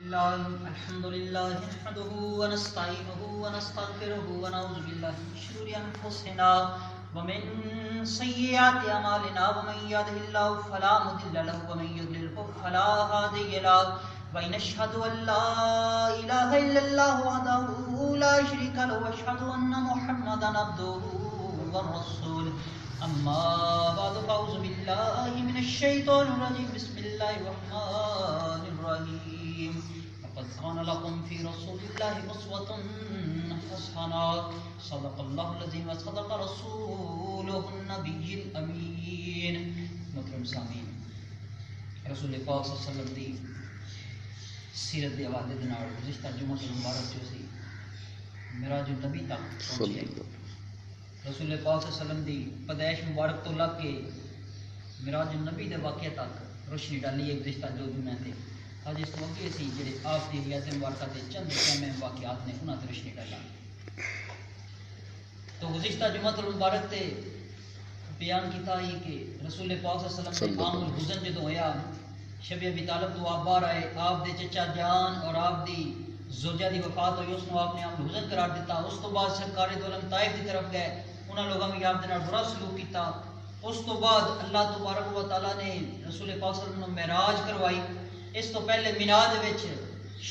الحمد لله نحمده ونستعينه ونستغفره ونعوذ بالله من شرور أنفسنا ومن سيئات أعمالنا ومن يهده الله فلا مضل له ومن يضلل فلا هادي له ونشهد أن لا إله إلا الله وحده لا شريك له وأشهد أن محمدا عبده ورسوله أما بعد فأعوذ بالله من الشيطان الرجيم بسم الله الرحمن الرحيم لقد كان لكم في رسول الله أسوة حسنة صدق الله العظيم وصدق رسوله النبي الأمين. محترم سامعین، رسول پاک صلی اللہ علیہ وسلم دی سیرت دے حوالے دے نال گزشتہ جمعہ مبارک جو سی معراج النبی تک پہنچے. رسول پاک صلی اللہ علیہ وسلم دی پیدائش مبارک تو لگ کے معراج النبی دے واقعہ تک روشنی ڈالی ہے گزشتہ جو بھی میں تھے. آج اس موقع سی جڑے آپ دی حیات مبارکہ تے چند اہم واقعات نے انہاں تے روشنی ڈالا. تو گزشتہ جمعہ مبارک تے بیان کیتا ہے کہ رسول پاک صلی اللہ علیہ وسلم عام الحزن جدوں ہویا شب ابی طالب تو آپ باہر آئے، آپ دے چچا جان اور آپ دی زوجہ دی وفات ہوئی، اس کو آپ نے عام الحزن قرار دیتا. اس تو بعد سرکار دو عالم طائف کی طرف گئے، انہاں لوگوں نے آپ دے نال برا سلوک کیتا. اس تو بعد اللہ تبارک و تعالیٰ نے رسول پاک صلی اللہ علیہ وسلم معراج کروائی. اس تو پہلے مینا دے وچ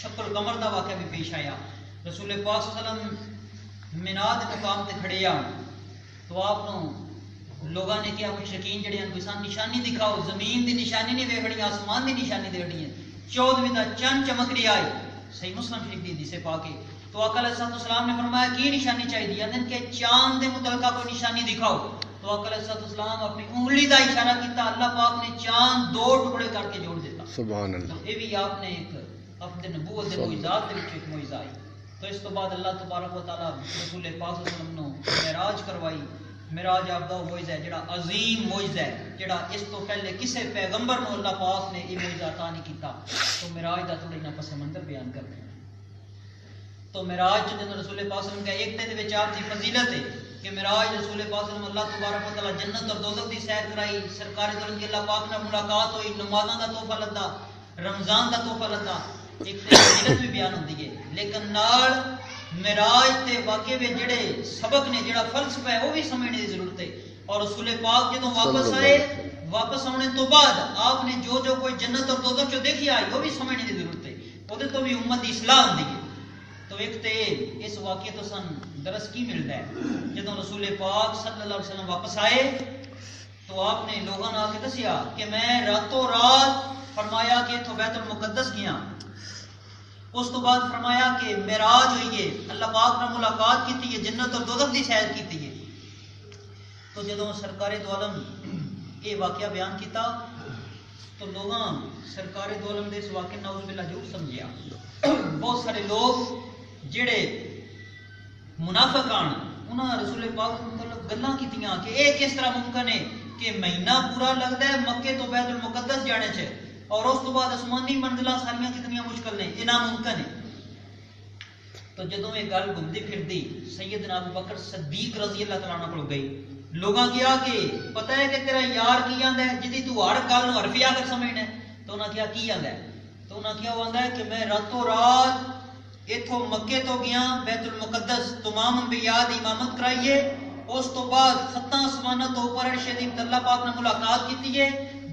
شق القمر دا واقعہ بھی پیش آیا. رسول پاک صلی اللہ علیہ وسلم مینا دے مقام تے کھڑے آ تو آپ نو لوگاں نے کیا مشرکین جڑے ہیں کوئی سان نشانی دکھاؤ، زمین دی نشانی نہیں ویکھنی، آسمان دی نشانی دیکھنی ہے. 14ویں دا چند چمک رہی آئی، صحیح مسلم شریف دی حدیث پاک ہے. تو آقا علیہ السلام نے فرمایا کی نشانی چاہیے دیا کہ چاند دے متعلقہ کوئی نشانی دکھاؤ. تو آقا علیہ السلام اپنی انگلی دا اشارہ کیتا، اللہ پاک نے چاند 2 ٹکڑے کر کے جوڑ دیتا. سبحان اللہ. یہ بھی آپ نے ایک اپنے نبوت دے معجزات دے وچ ایک معجزہ آئی. تو اس تو بعد اللہ تبارک و تعالیٰ رسول پاک صلی اللہ علیہ وسلم نو معراج کروائی. معراج آپ دا معجزہ ہے جڑا عظیم معجزہ ہے، جڑا اس تو پہلے کسے پیغمبر نو اللہ پاک نے یہ معجزہ عطا نہیں کیتا. تو معراج دا تھوڑا جہا پس منظر بیان کرتے ہیں. تو معراج جدوں رسول پاک صلی اللہ علیہ وسلم کا ایک دے وچ آپ دی فضیلت ہے کہ معراج رسول پاک صلی اللہ علیہ وسلم اللہ تبارک و تعالیٰ جنت اور دوزخ دی سیر کرائی، سرکار دو عالم اللہ پاک نال ملاقات ہوئی، نمازاں دا تحفہ لدا، رمضان دا تحفہ لدا. ایک تے فضیلت بھی بیان ہوندی ہے، لیکن نال معراج تے واقعے میں جڑے سبق نے، جڑا فلسفہ ہے وہ بھی سمجھنے کی ضرورت ہے. اور رسول پاک جدوں واپس آئے، واپس آنے تو بعد آپ نے جو جو کوئی جنت اور دوزخ جو دیکھی آئی وہ بھی سمجھنے کی ضرورت ہے. وہ تو بھی امت دی اصلاح ہوندی ہے. تو ایک تے اس واقعے تو سن درس کی ملتا ہے، جدوں رسول پاک صلی اللہ علیہ وسلم واپس آئے تو آپ نے لوگوں نے آ کے دسیا کہ میں راتوں رات فرمایا کہ تو بیت المقدس گیا. اس تو بعد فرمایا کہ معراج ہوئی ہے، اللہ پاک نے ملاقات کی ہے، جنت اور دوزخ دی سیر کی ہے. تو جدوں سرکار دو عالم یہ واقعہ بیان کیتا تو لوگاں سرکار دو عالم دے اس واقعے نعوذ باللہ جھوٹ سمجھیا. بہت سارے لوگ جڑے منافق آن انہاں رسول پاک کے متعلق گلاں کیتیاں کہ اے کس طرح ممکن ہے کہ مہینہ پورا لگتا ہے مکے تو بیت المقدس جانے چ، اور اس تو بعد آسمانی منزلہ ساریاں کتنی مشکل نے، یہ ناممکن ہے. تو جدوں یہ گل گھومدی پھردی سیدنا ابو بکر صدیق رضی اللہ تعالیٰ عنہ کو گئی، لوگاں کیا کہ پتہ ہے کہ تیرا یار کی آندا ہے جدی تو ہر گل نو حرفی آ کر سمجھنا ہے. تو انہاں کیا کی آندا ہے؟ تو انہاں کیا آندا ہے کہ میں راتوں رات اتھوں مکے تو گیا بیت المقدس تمام انبیاء دی امامت کرائیے، اس تو بعد 7 آسماناں تو اوپر عرش عظیم اللہ پاک نے ملاقات کیتی ہے،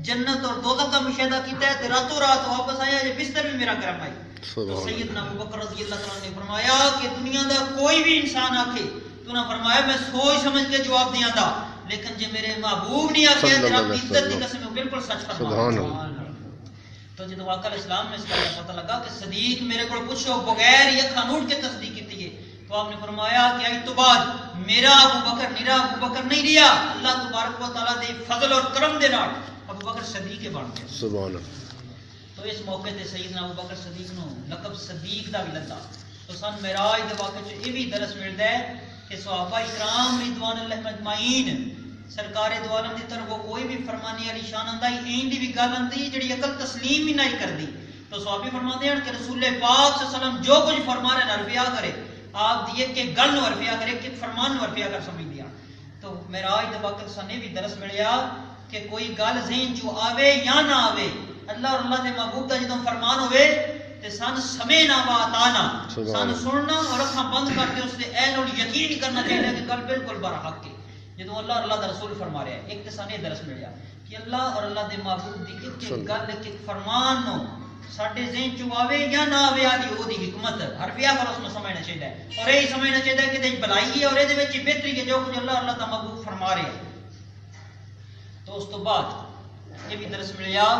جنت اور دوزخ کا مشاہدہ کیتا ہے، تے راتوں رات واپس آیا یہ بستر بھی میرا گرم آئی. تو سیدنا ابو بکر رضی اللہ تعالیٰ نے فرمایا کہ دنیا دا کوئی بھی انسان آکھے تو نہ فرمایا میں سوچ سمجھ کے جواب دیاں دا، لیکن جے میرے محبوب نہیں آکھے تیرا عزت دی قسم بالکل سچ فرمایا. تو جدو آقا علیہ السلام نے اس کا پتہ لگا کہ صدیق میرے کو پوچھو بغیر یہ کھانوٹ کے تصدیق کی ہے، تو آپ نے فرمایا کہ آج تو بعد میرا ابو بکر نیرا ابو بکر نہیں رہا، اللہ تبارک و تعالیٰ دے فضل اور کرم دے نال ابو بکر صدیق بن گیا. سبحان اللہ. تو اس موقع تے سیدنا ابو بکر صدیق نو لقب صدیق دا بھی لگا. تو سن معراج دے واقعے چ یہ بھی درس ملتا ہے کہ صحابہ کرام رضوان اللہ اجمعین سرکار دو عالم دی طرف کوئی بھی فرمانی علی شان آندا ہی این دی بھی گل آندی جڑی عقل تسلیم ہی نہیں کردی. تو صحابی فرماتے ہیں کہ رسول پاک صلی اللہ علیہ وسلم جو کچھ فرما رہے ہیں عرفیہ کرے، آپ دیے کہ گل نو عرفیہ کرے کہ فرمان نو عرفیہ کر سمجھ دیا. تو معراج دے واقعے سنے بھی درس ملیا کہ کوئی گل ذہن چ آوے یا نہ آوے، اللہ اور اللہ دے محبوب دا جدوں فرمان ہوئے تے سن سمینا و اطانا، سن سننا اور اکھاں بند کر کے اس تے این اور یقین کرنا چاہیے کہ گل بالکل برحق ہے جدوں اللہ اور اللہ دا رسول فرما رہا ہے۔ ایک تے سانے درس ملیا کہ اللہ اور اللہ دے محبوب دی ایک گل ایک فرمان نو ساڈے ذہن چ آوے یا نہ آوے آدھی او دی حکمت ہر ویا پر اس میں سمجھنا چاہیے اور یہی سمجھنا چاہیے کہ یہ بھلائی ہے اور یہ وچ بہتری ہے جو کچھ اللہ اللہ دا محبوب فرما رہے ہیں۔ تو اس تو بعد یہ بھی درس ملیا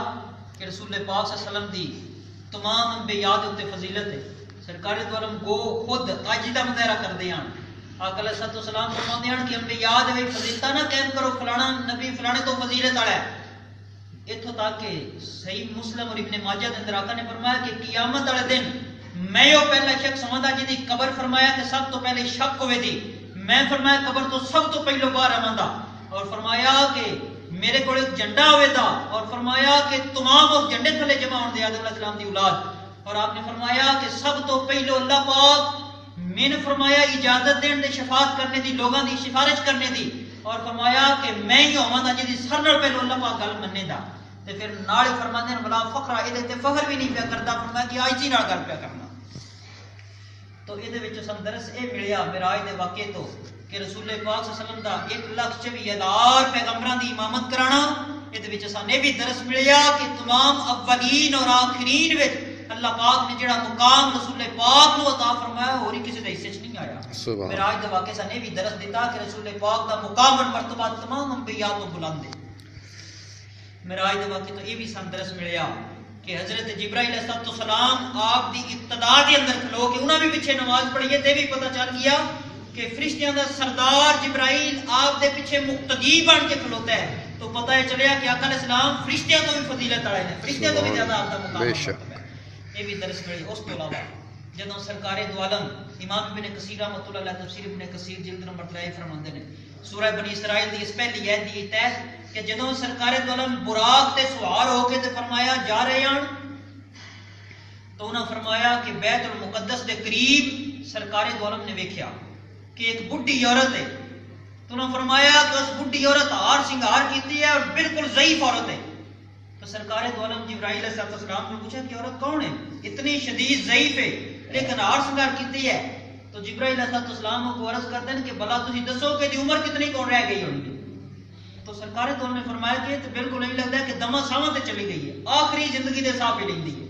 کہ رسول پاک صلی اللہ علیہ وسلم دی تمام انبیاء دے تے فضیلت ہے۔ سرکار دو عالم گو خود اج دا مظاہرہ کردے ہیں، آقا علیہ الصلوۃ والسلام فرماندے ہیں کہ انبیاء دے وچ فضیلت نہ قائم کرو فلانا نبی فلانے تو فضیلت والا ہے، اتھوں تک کہ صحیح مسلم اور ابن ماجہ دے اندر آقا نے فرمایا کہ قیامت والے دن میں وہ پہلا شخص ہوندا جی دی قبر فرمایا کہ سب تو پہلے شک ہوے دی، میں فرمایا قبر تو سب تو پہلو باہر آوندا، اور فرمایا کہ میرے کو ایک جھنڈا ہوئے دا، اور فرمایا کہ تمام اس جھنڈے تھلے جمع ہونے دے آدم علیہ السلام دی اولاد، اور آپ نے فرمایا کہ سب تو پہلو اللہ پاک میں نے فرمایا اجازت دین دے شفاعت کرنے دی لوگاں دی سفارش کرنے دی، اور فرمایا کہ میں ہی ہواں دا جدی سر نال پہلو اللہ پاک گل مننے دا، تے پھر نال فرماندے ہیں بلا فخر اے تے فخر بھی نہیں پیا کردا، فرمایا کہ عاجزی نال گل پیا کرنا۔ تو یہ وچ سن درس اے ملیا معراج دے واقعے تو کہ رسول پاک صلی اللہ علیہ وسلم دا 1,24,000 پیغمبراں دی امامت کرانا، یہ وچ سن یہ بھی درس ملیا کہ تمام اولین اور آخرین وچ اللہ پاک نے جڑا مقام رسول پاک نو عطا فرمایا اور کسی دے حصے نہیں آیا۔ معراج دے واقعے سن یہ بھی درس دیتا کہ رسول پاک دا مقام اور مرتبہ تمام انبیاء تو بلند ہے۔ معراج دے واقعے تو یہ بھی سن درس ملیا کہ حضرت جبرائیل علیہ السلام آپ دی ابتدا دے اندر کھلو کے انہاں بھی پیچھے نماز پڑھی ہے، تے بھی پتہ چل گیا کہ فرشتیاں دا سردار جبرائیل آپ دے پیچھے مقتدی بن کے کھلوتا ہے، تو پتہ ہے چلیا کہ آقا علیہ السلام فرشتیاں تو بھی فضیلت والے ہیں، فرشتیاں تو بھی زیادہ آپ دا مقام ہے۔ یہ بھی درس ملی۔ اس تو علاوہ جدوں سرکار دو عالم امام ابن کثیر رحمۃ اللہ علیہ تفسیر ابن کثیر جلد نمبر 3 فرماندے نے سورہ بنی اسرائیل دی اس پہلی ایت دی تحت کہ جدوں سرکار دو عالم براق تے سوار ہو کے تے فرمایا جا رہے ہیں، تو انہاں فرمایا کہ بیت المقدس دے قریب سرکار دو عالم نے ویکھیا کہ ایک بڈھی عورت ہے، تو انہوں نے فرمایا کہ اس بڈھی عورت ہار سنگار کیتی ہے اور بالکل ضعیف عورت ہے، تو سرکار دو عالم جبرائیل علیہ السلام نے پوچھا کہ عورت کون ہے، اتنی شدید ضعیف ہے لیکن ہار سنگار کیتی ہے، تو جبرائیل علیہ السلام کو عرض کرتے ہیں کہ بلا تسی دسو کہ دی عمر کتنی کون رہ گئی ہونی، تو سرکار دو عالم نے فرمایا کہ بالکل نہیں لگتا ہے کہ دما ساواں تے چلی گئی ہے، آخری زندگی دے ساہ پہ لیندی ہے۔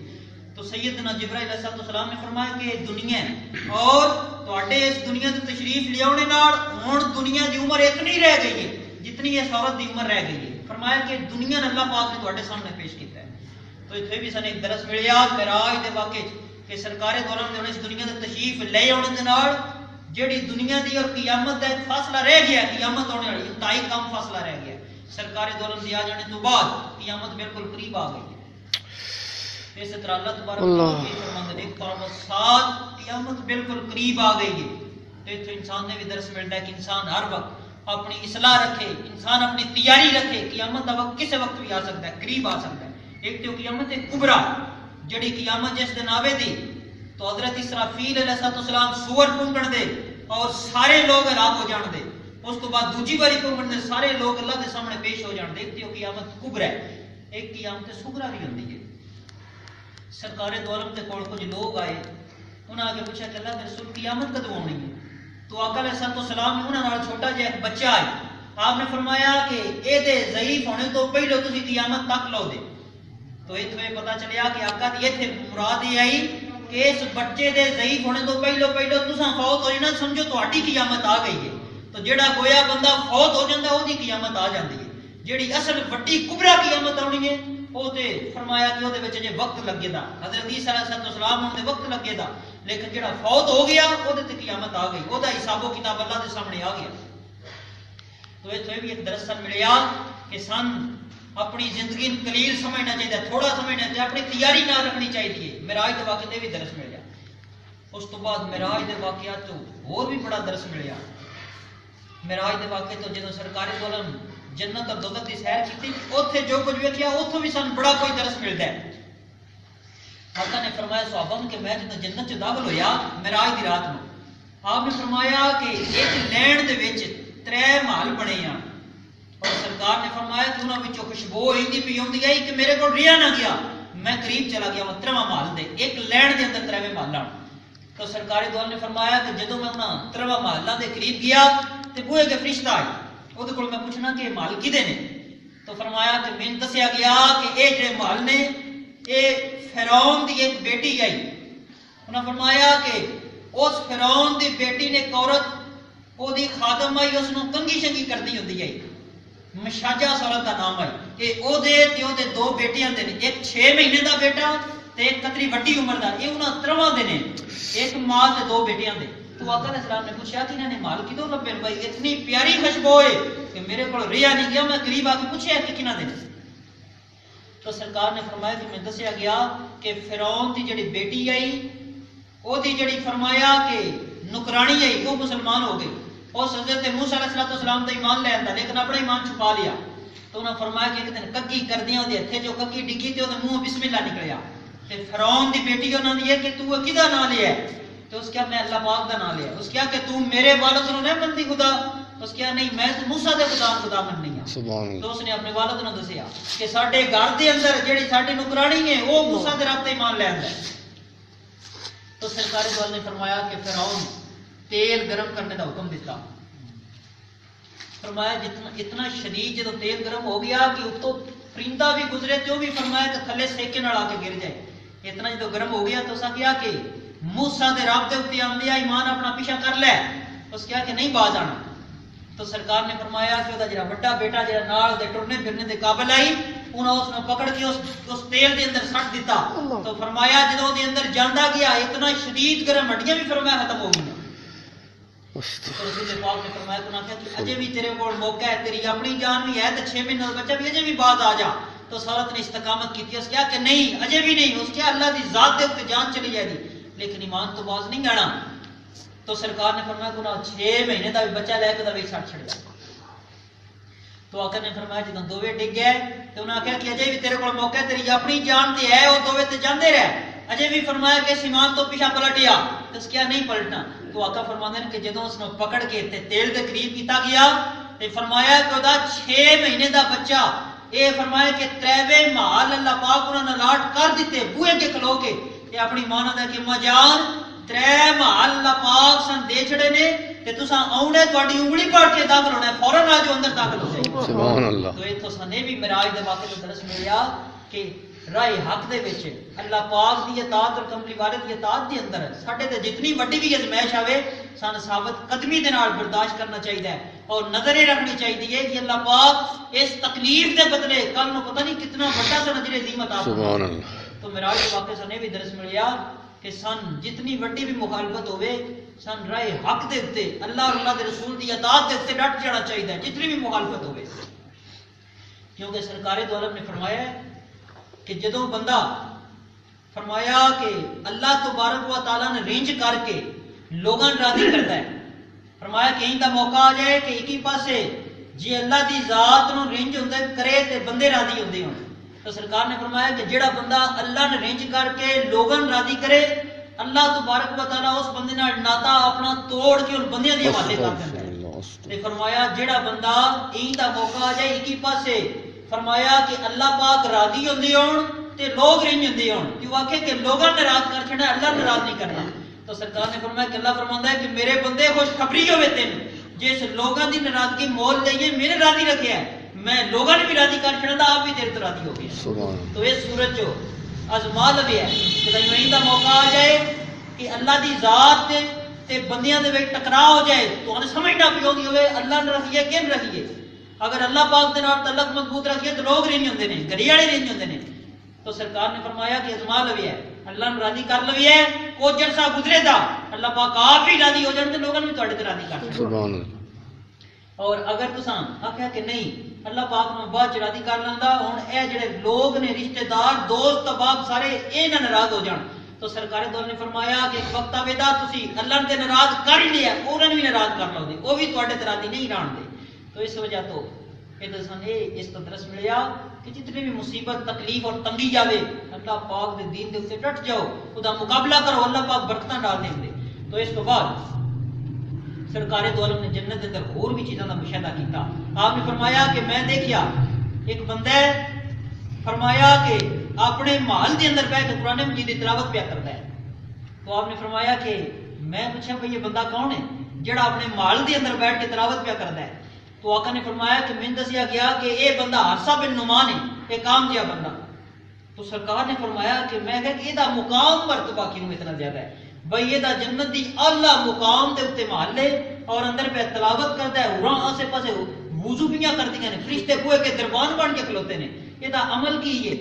تو سیدنا جبرائیل علیہ السلام نے فرمایا کہ دنیا ہے اور تواڈے اس دنیا تے تشریف لیاونے نال ہن دنیا دی عمر اتنی رہ گئی ہے جتنی اس عورت دی عمر رہ گئی ہے، فرمایا کہ دنیا نے اللہ پاک نے تواڈے سامنے پیش کیتا ہے۔ تو ایتھے بھی سن ایک درس ملیا معراج دے واقعے کہ سرکار دو عالم نے اس دنیا تے تشریف لے آنے دے نال جیڑی دنیا دی اور قیامت دا ایک فاصلہ رہ گیا، قیامت ہونے والی انتہائی کم فاصلہ رہ گیا، سرکار دو عالم دی آ جانے تو بعد قیامت بالکل قریب آ گئی ہے۔ اس طرح اللہ تبارک و تعالی فرماتے ہیں قیامت ساتھ قیامت بالکل قریب آ گئی ہے۔ تو اس انسان نے بھی درس ملتا ہے کہ انسان ہر وقت اپنی اصلاح رکھے، انسان اپنی تیاری رکھے، قیامت کا وقت کسی وقت بھی آ سکتا ہے، قریب آ سکتا ہے۔ ایک تو قیامت کبریٰ جڑی قیامت جس دن آوے دی تو حضرت اسرافیل علیہ السلام سور پونگن دے اور سارے لوگ ہلاک ہو جان دے، اس تو بعد دوجی باری پونگن دے سارے لوگ اللہ کے سامنے پیش ہو جان دے۔ ایک تو قیامت کبریٰ ہے، ایک قیامت صغریٰ بھی ہوتی ہے۔ سرکار دو عالم کے کول کچھ لوگ آئے، انہاں آگے پوچھا کہ اللہ کے رسول قیامت کدوں ہونی ہے، تو آقا علیہ السلام نے انہاں نال چھوٹا جہا ایک بچہ ہے، آپ نے فرمایا کہ اے دے ضعیف ہونے تو پہلو تسی قیامت تک لو دے۔ تو ایتھے پتہ چلیا کہ آقا دی ایتھے مراد یہ آئی کہ اس بچے دے ضعیف ہونے تو پہلو تساں فوت ہو جانا، سمجھو تہاڈی قیامت آ گئی ہے۔ تو جڑا گویا بندہ فوت ہو جاندا او دی قیامت آ جاندی ہے، جڑی اصل وڈی کبریٰ قیامت آنی ہے وہ تے فرمایا کہ وہ وقت لگے دا، حضرت عیسیٰ علیہ السلام ہونے وقت لگے دا، لیکن جڑا فوت ہو گیا وہ تے قیامت آ گئی، وہ دا حساب و کتاب اللہ کے سامنے آ گیا۔ تو یہ بھی ایک درس ملیا کہ سن اپنی زندگی قلیل سمجھنا چاہیے، تھوڑا سمجھنا چاہیے، اپنی تیاری نہ رکھنی چاہیے۔ معراج کے واقعے بھی درس ملیا۔ اس تو بعد معراج کے واقعات تو اور بھی بڑا درس ملیا۔ معراج کے واقعے تو جدوں سرکار دو عالم جنت اور دوزخ کی سیر کی اوتھے جو کچھ ویکھیا اوتھوں بھی سن بڑا کوئی درس ملتا ہے۔ آقا نے فرمایا صحابہ کہ میں جدوں جنت چ داخل ہویا معراج دی رات میں، آپ نے فرمایا کہ ایک لین دے وچ 3 محل بنے ہیں، اور سرکار نے فرمایا کہ انہاں وچوں خوشبو ایندی پئی ہوندی ہے کہ میرے کول رہیا نہ گیا، میں قریب چلا گیا وہ ترواں محل دے ایک لین دے اندر ترویں محل آن تو سرکار دو عالم نے فرمایا کہ جدوں میں انہاں ترواں محلہ دے قریب گیا تے بوئے کے فرشتہ آئے وہ دے کول میں پوچھنا کہ محل کدے نے تو فرمایا کہ میں دسیا گیا کہ اے جڑے محل نے اے فرعون دی ایک بیٹی آئی انہاں فرمایا کہ اس فرعون دی بیٹی نے ایک عورت او دی خادم آئی اس نوں کنگھی شنگھی کردی ہوندی آئی مشاجہ عورت دا نام ہے کہ او دے دو بیٹیاں دے نے ایک 6 مہینے دا بیٹا تے ایک قدری وڈی عمر دا اے انہاں ترواں دے نے ایک ماں تے 2 بیٹیاں دے تو آقا علیہ السلام نے پوچھا کہ انہاں نے مال کدوں لبے بھائی اتنی پیاری خوشبو ہے کہ میرے کول رہیا نہیں گیا میں قریب آ کے پوچھیا کہ کنہاں دے تو سرکار نے فرمایا کہ میں دسیا گیا کہ فرعون دی جڑی بیٹی آئی او دی جڑی فرمایا کہ نکرانی آئی وہ مسلمان ہو گئی اس حضرت موسیٰ علیہ السلام دا ایمان لے آندا لیکن اپنا ایمان چھپا لیا تو انہوں نے فرمایا کہ ایک دن کگی کردیاں دے ہتھے جو کگی ڈگی تے او دے منہ بسم اللہ نکلیا تے فرعون دی بیٹی انہاں دی ہے کہ تو کدا نام لیا ہے تو اس کیا میں اللہ پاک دا نام لیا اس کیا کہ تو میرے والد نوں نہیں منتی خدا اس کیا نہیں میں موسیٰ دے خدا مننی ہوں تو اس نے اپنے والد نوں دسیا کہ ساڈے گھر دے اندر جڑی ساڈی نکرانی ہے وہ موسیٰ دے رب تے ایمان لے آندا ہے تو سرکار دو عالم نے فرمایا کہ فرعون تیل گرم کرنے دا حکم دیتا فرمایا جتنا اتنا شدید جدو تیل گرم ہو گیا کہ اتو پرندہ بھی گزرے تو بھی فرمایا کہ تھلے سیکے نال آ کے گر جائے اتنا جدو گرم ہو گیا تو اسا کیا کہ موسیٰ دے رب دے اوتے انبیاء ایمان اپنا پیچھا کر لے اس کیا کہ نہیں باز آنا تو سرکار نے فرمایا کہ وہ جڑا بڑا بیٹا جڑا نال دے ٹرنے پھرنے دے قابل آئی انہاں اس نے پکڑ کے اس تیل دے اندر سٹ دیتا تو فرمایا جدو دے اندر جاندا گیا اتنا شدید گرم ہڈیاں بھی فرمایا ختم ہو گئی تو رسول پاک نے فرمایا تو نہ کہ اجے بھی تیرے کول موقع ہے تیری اپنی جان بھی ہے تے 6 مہینے کا بچہ بھی اجے بھی باز آ جا تو سورت نے استقامت کی اس کیا کہ نہیں اجے بھی نہیں اس کیا اللہ دی ذات دے اوپر جان چلی جائے گی لیکن ایمان تو باز نہیں آنا تو سرکار نے فرمایا کہ نہ 6 مہینے دا بھی بچہ لے کے دا بھی چھڑ جا تو آقا نے فرمایا جدوں دوویں ڈگ گئے تو انہاں کہا کہ اجے بھی تیرے کول موقع ہے تیری اپنی جان تے ہے او دوویں تے جاندے رہ اجے بھی فرمایا کہ اس ایمان تو پیچھے پلٹیا اس کیا نہیں پلٹنا تو آقا فرماندے ہیں کہ جدوں اس نے پکڑ کے تے تیل دے قریب کیتا گیا تے فرمایا کہ اودا 6 مہینے دا بچہ اے فرمایا کہ تریویں محل اللہ پاک انہاں نے لاٹ کر دتے بوئے کے کھلو کے تے اپنی ماں نے کہ ماں جان 3 محل اللہ پاک سن دے چھڑے نے تے تساں اونے تہاڈی انگلی پڑ کے داخل ہونا ہے فوراً آ جو اندر داخل ہو جائے سبحان اللہ تو ایتھوں سنے بھی معراج دے واقعے تو درس ملیا کہ راہ حق دے وچ اللہ پاک دی اطاعت اور کملی والے دی اطاعت دے اندر ساڈے تے جتنی وڈی بھی ازمائش آوے سان ثابت قدمی دے نال برداشت کرنا چاہیے اور نظر رکھنی چاہیے کہ اللہ پاک اس تکلیف دے بدلے کل نو پتہ نہیں کتنا بڑا سا نظر عظیم عطا سبحان اللہ تو معراج دے واقعے سنے بھی درس ملیا کہ سن جتنی وڈی بھی مخالفت ہوے سن راہ حق دے تے اللہ اور اللہ دے رسول دی اطاعت دے تے ڈٹ جانا چاہیے جتنی بھی مخالفت ہوے کیونکہ سرکار دو عالم نے فرمایا ہے کہ جدوں بندہ فرمایا کہ اللہ تبارک و تعالیٰ نے رینج کر کے لوگاں راضی کرتا ہے فرمایا کہ ان دا موقع آ جائے کہ ایک ہی پاسے جی اللہ دی ذات نو رینج ہوندے کرے تے بندے راضی ہوندے ہون تو سرکار نے فرمایا کہ جڑا بندہ اللہ نے رینج کر کے لوگاں راضی کرے اللہ تبارک و تعالیٰ اس بندے نال ناتا اپنا توڑ کے ان بندیاں دے حوالے کر دیندا ہے تے فرمایا جڑا بندہ ان دا موقع آ جائے ایک ہی پاسے فرمایا کہ اللہ پاک راضی ہوندے ہون تے لوگ رینج ہوندے ہون کیوں آکھے کہ لوگاں ناراض کر چھڑا اللہ ناراض نہیں کرنا تو سرکار نے فرمایا کہ اللہ فرماندا ہے کہ میرے بندے خوشخبری ہوے تین جس لوگاں دی ناراضگی مول لئیے میرے راضی رکھیا ہے میں لوگاں نے بھی راضی کر چھڑا آپ بھی تیرے تے راضی ہو گئے تو اس صورت جو ازما لویا ہے کہ تینوں دا موقع آ جائے کہ اللہ دی ذات تے بندیاں دے وچ ٹکراؤ ہو جائے تو انہیں سمجھنا پی ہوندی ہوے اللہ نے رکھیے کیم رکھیے اگر اللہ پاک دے نال تعلق مضبوط رکھیے تو لوگ رینج ہوندے نے گھڑی والے رینج ہوندے نے تو سرکار نے فرمایا کہ ازما لویا ہے اللہ نے راضی کر لویا ہے کو جلسہ گزرے دا اللہ پاک آپ ہی راضی ہو جان تے لوگاں بھی تواڈے تے راضی کر دے سبحان اللہ اور اگر تساں آکھیا کہ نہیں اللہ پاک نو بعد راضی کر لیندا ہن اے جڑے لوگ نے رشتہ دار دوست احباب سارے اے نہ ناراض ہو جان تو سرکار دو نے فرمایا کہ ایک وقت آوے دا تسی اللہ تے ناراض کر ہی لیا انہاں نے بھی ناراض کر لو دے او بھی تواڈے تے راضی نہیں رہن دے تو اس وجہ تو اس تو درس ملیا کہ جتنی بھی مصیبت تکلیف اور تنگی جاوے اللہ پاک دے دین دے اوپر ڈٹ جاؤ خدا مقابلہ کرو اللہ پاک برکتاں ڈال دیں دے تو اس تو بعد سرکار دو عالم نے جنت کے اندر اور بھی چیزوں کا مشاہدہ کیتا آپ نے فرمایا کہ میں دیکھیا ایک بندہ فرمایا کہ اپنے محل کے اندر بیٹھ کے قرآن مجید کی تلاوت پیا کرتا ہے. تو آپ نے فرمایا کہ میں پوچھا بھئی یہ بندہ کون ہے جڑا اپنے محل کے اندر بیٹھ کے تلاوت پیا کرتا ہے؟ تو آقا نے فرمایا کہ میں دسیا گیا کہ اے بندہ حارثہ بن نعمان ہے، ایک عام جہا بندہ. تو سرکار نے فرمایا کہ میں کہا کہ یہ مقام مرتبہ کیوں اتنا زیادہ ہے؟ بھئی یہ جنت دی اعلیٰ مقام دے اتنے محل ہے اور اندر پہ تلاوت کرتا ہے، ہوراں آسے پاسے وضو پیاں کردی ہیں، فرشتے کوئے کے دربان بن کے کھلوتے ہیں. یہ عمل کی ہے؟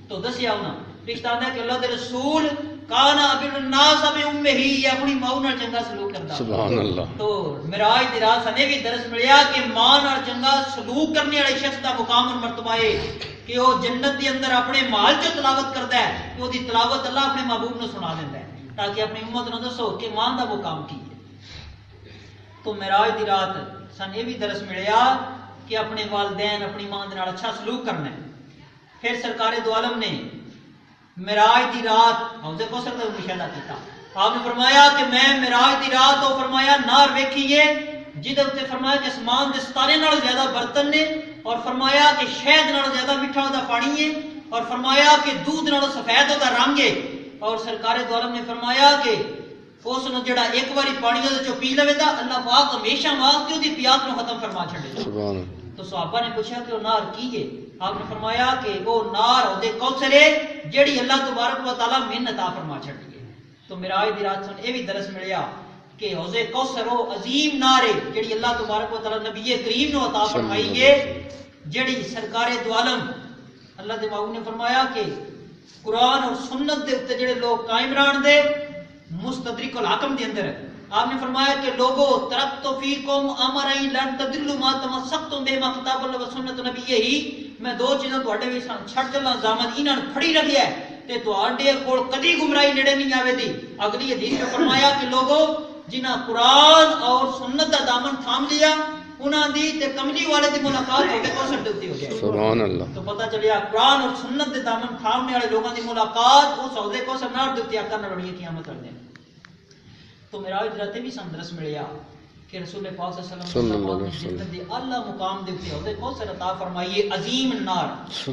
تو دسیا ہونا فرشتہ آتا ہے کہ اللہ دے رسول کانا ابن الناس اب امہ ہی، یہ اپنی ماں نال چنگا سلوک کردا. سبحان اللہ. تو معراج دی رات سنے بھی درس ملیا کہ ماں نال چنگا سلوک کرنے والے شخص دا مقام اور مرتبہ ہے کہ وہ جنت دے اندر اپنے مال چ تلاوت کرتا ہے کہ وہ دی تلاوت اللہ اپنے محبوب نو سنا دیندا ہے تاکہ اپنی امت نو دسو کہ ماں دا مقام کی ہے. تو معراج دی رات سن یہ بھی درس ملیا کہ اپنے والدین اپنی ماں دے نال اچھا سلوک کرنا ہے. پھر سرکار دو عالم نے معراج دی رات حوض کوثر کا مشاہدہ کیتا. آپ نے فرمایا کہ میں معراج دی رات تو فرمایا نار ویکھیے جدے تے فرمایا کہ اسمان دے ستارے نال زیادہ برتن نے اور فرمایا کہ شہد نال زیادہ میٹھا ہوتا پانی ہے اور فرمایا کہ دودھ نال سفید ہوتا رنگ ہے. اور سرکار دو عالم نے فرمایا کہ اس نو جڑا ایک باری پانی دے چوں پی لوے تا اللہ پاک ہمیشہ واسطے اودی پیاس نو ختم فرما چھڈے. سبحان اللہ. تو صحابہ نے پوچھا کہ وہ نار کی ہے؟ آپ نے فرمایا کہ وہ نار حوض کوثر ہے جڑی اللہ تبارک و تعالی من عطا فرما چھڈی ہے. تو معراج دی رات سن اے وی درس ملیا کہ حوض کوثر وہ عظیم نار ہے جڑی اللہ تبارک و تعالی نبی کریم نو عطا فرمائی ہے، جڑی سرکار دو عالم اللہ دے محبوب نے فرمایا کہ قرآن اور سنت دے اوپر جڑے لوگ قائم رہن دے مستدرک الحکم دے اندر آپ نے فرمایا کہ لوگو ترکت فیکم امرین لن تدلوا ما تمسکتم بہما کتاب اللہ و سنت نبیہ ہی، میں دو چیزاں تواڈے وچ چھڈ چلا زامن انہاں پھڑی رکھیا ہے تے تواڈے کول کدی گمراہی نیڑے نہیں آوے دی. اگلی حدیث میں فرمایا کہ لوگو جنہاں قرآن اور سنت دا دامن تھام لیا انہاں دی تے کملی والے دی ملاقات ہو کے کوثر دے اوتے ہو گئی. سبحان اللہ. تو پتہ چلیا قرآن اور سنت دے دامن تھامنے والے لوگاں دی ملاقات اس حوض کوثر نال دے اوتے آقا نال ہوئی قیامت والے دن. تو معراج دی رات بھی سن درس ملیا کہ رسول پاک صلی اللہ علیہ وسلم جنت دی اعلی مقام دے اوتے حوض کوثر عطا فرمائیے عظیم نار،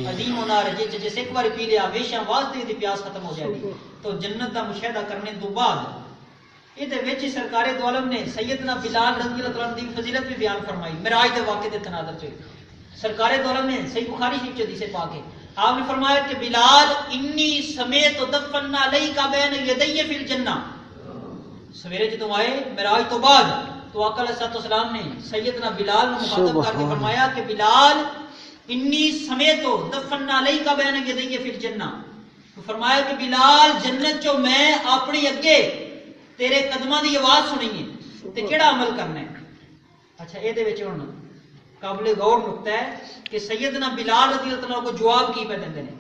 عظیم نار جس ایک بار پی لیا ہمیشہ واسطے دی پیاس ختم ہو جائے گی. تو جنت دا مشاہدہ کرنے تو بعد یہ وچ سرکار دو عالم نے سیدنا بلال رضی اللہ عنہ دی فضیلت بھی بیان فرمائی معراج دے واقعے دے تناظر سے. سرکار دو عالم نے صحیح بخاری شریف چ حدیث پاک ہے آپ نے فرمایا کہ بلال انی سمیت دفنا علیک بین یدی فی الجنہ. سویرے جدوں آئے معراج تو بعد تو آقا علیہ السلام نے سیدنا بلال کو مخاطب کر کے فرمایا کہ بلال انی سمیت دفنا علیک بین یدی فی الجنہ. تو فرمایا کہ بلال جنت چوں میں اپنی اگے تیرے قدماں دی آواز سنی ہے تے کیڑا عمل کرنا ہے. اچھا اے دے وچ ہن قابل غور نقطہ ہے کہ سیدنا بلال رضی اللہ عنہ کو جواب کی پہ دیندے نے.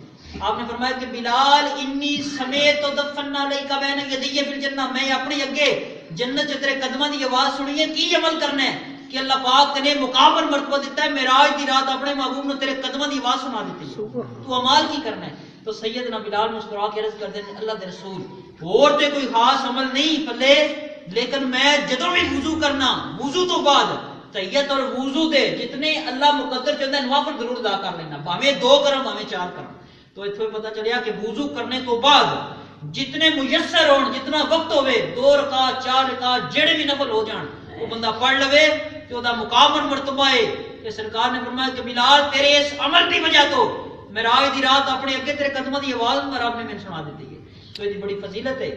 آپ نے فرمایا کہ بلال انی سمیت دفنا علیک بین یدی فی الجنہ، میں اپنی اگے جنت چ تیرے قدماں دی آواز سنی ہے. کی عمل کرنا ہے کہ اللہ پاک نے مقام اور مرتبہ دیتا ہے معراج دی رات اپنے محبوب نے تیرے قدماں دی آواز سنا دیتی ہے، تو عمل کی کرنا ہے. تو سیدنا بلال مسکرا کے عرض کرتے ہیں اللہ دے رسول اور تے کوئی خاص عمل نہیں پلے، لیکن میں جدوں بھی وضو کرنا وضو تو بعد تحیت اور وضو دے جتنے اللہ مقدر چاہتا ہے نوافل ضرور ادا کر لینا، بھاویں 2 کرم بھاویں 4 کرم. تو اتنے پتہ چلیا کہ وضو کرنے تو بعد جتنے میسر ہون جتنا وقت ہوئے 2 رکعت 4 رکعت جڑے بھی نفل ہو جان وہ بندہ پڑھ لوے کہ وہ مقام اور مرتبہ ہے. کہ سرکار نے فرمایا کہ بلال تیرے اس عمل کی وجہ تو معراج دی رات اپنے اگے تیرے قدموں دی آواز رب نے میں سنا دیتی ہے. تو یہ بڑی فضیلت ہے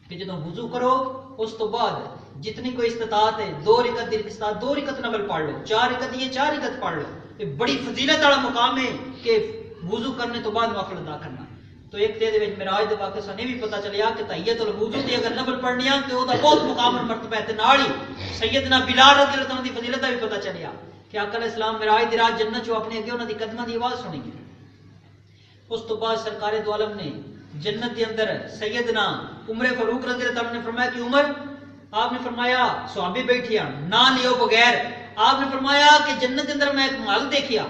کہ جدوں وضو کرو اس تو بعد جتنی کوئی استطاعت ہے 2 رکعت دی استطاعت 2 رکعت نفل پڑھ لو، 4 رکعت یہ 4 رکعت پڑھ لو. یہ بڑی فضیلت والا مقام ہے کہ وضو کرنے تو بعد نفل ادا کرنا. تو ایک تے دے وچ معراج دے واقعے سنے بھی پتہ چلیا کہ تحیت الوضو دی اگر نفل پڑھنی ہے تے او دا بہت مقام اور مرتبہ ہے. تے نال ہی سیدنا بلال رضی اللہ عنہ دی فضیلت بھی پتہ چلیا کہ آقا علیہ السلام معراج دی رات جنت چوں اپنے اگے انہاں دی قدماں دی آواز سنی گئی. اس تو بعد سرکار دو عالم نے جنت کے اندر سیدنا عمر فاروق رضی اللہ عنہ نے فرمایا کہ عمر، آپ نے فرمایا صحابی بیٹھے نہ لیو بغیر، آپ نے فرمایا کہ جنت کے اندر میں ایک محل دیکھیا.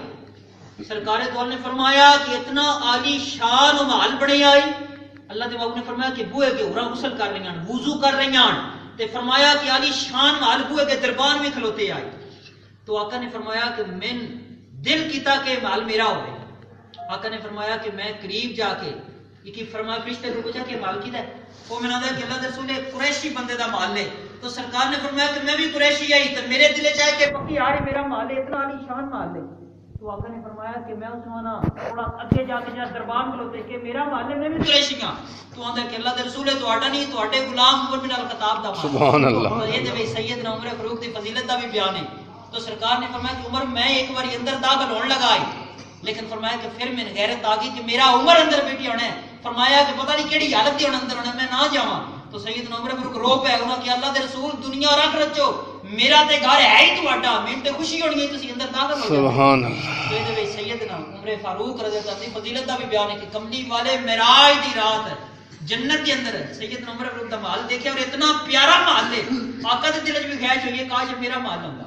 سرکار دو عالم نے فرمایا کہ اتنا عالی شان و محل بنے آئی. اللہ کے محبوب نے فرمایا کہ بوئے کے عورتیں غسل کر رہی ہیں وضو کر رہی ہیں تے فرمایا کہ عالی شان محل بوئے کے دربان میں کھلوتے آئے. تو آقا نے فرمایا کہ من دل کیتا کہ محل میرا ہوئے. آقا نے فرمایا کہ میں قریب جا کے یہ فرمایا فرشتے کو پوچھا کہ مال کیدا ہے؟ وہ میں نے کہ اللہ کے رسول قریشی بندے دا مال ہے. تو سرکار نے فرمایا کہ میں بھی قریشی آئی تو میرے دل چاہے کہ پکی یار میرا مال ہے اتنا عالی شان مال ہے. تو آقا نے فرمایا کہ میں اس نوانا تھوڑا اگے جا کے جا دربار کھلوتے کہ میرا مال ہے میں بھی قریشی ہاں. تو آندا کہ اللہ کے رسول تہاڈا نہیں تہاڈے غلام عمر بن الخطاب دا مال. سبحان اللہ. تو یہ تے سیدنا عمر فاروق دی فضیلت دا بھی بیان ہے. تو سرکار نے فرمایا کہ عمر میں ایک بار اندر داخل ہون لگا لیکن فرمایا کہ پھر میں غیرت آ گئی کہ میرا عمر اندر بیٹھی ہونا ہے. فرمایا کہ پتہ نہیں کیڑی حالت دی اندر ہونا میں نہ جاواں. تو سیدنا عمر فاروق رو پے انہاں کہ اللہ دے رسول دنیا اور آخرت چو میرا تے گھر ہے ہی تہاڈا میں تے خوشی ہونی ہے تسی اندر داخل ہو جاؤ. سبحان اللہ. تو یہ سیدنا عمر فاروق رضی اللہ عنہ کی فضیلت دا بھی بیان ہے کہ کملی والے معراج دی رات ہے جنت کے اندر سیدنا عمر فاروق دا مال دیکھا اور اتنا پیارا مال ہے آقا دے دل وچ بھی خواہش ہوئی ہے کاش میرا مال ہوندا.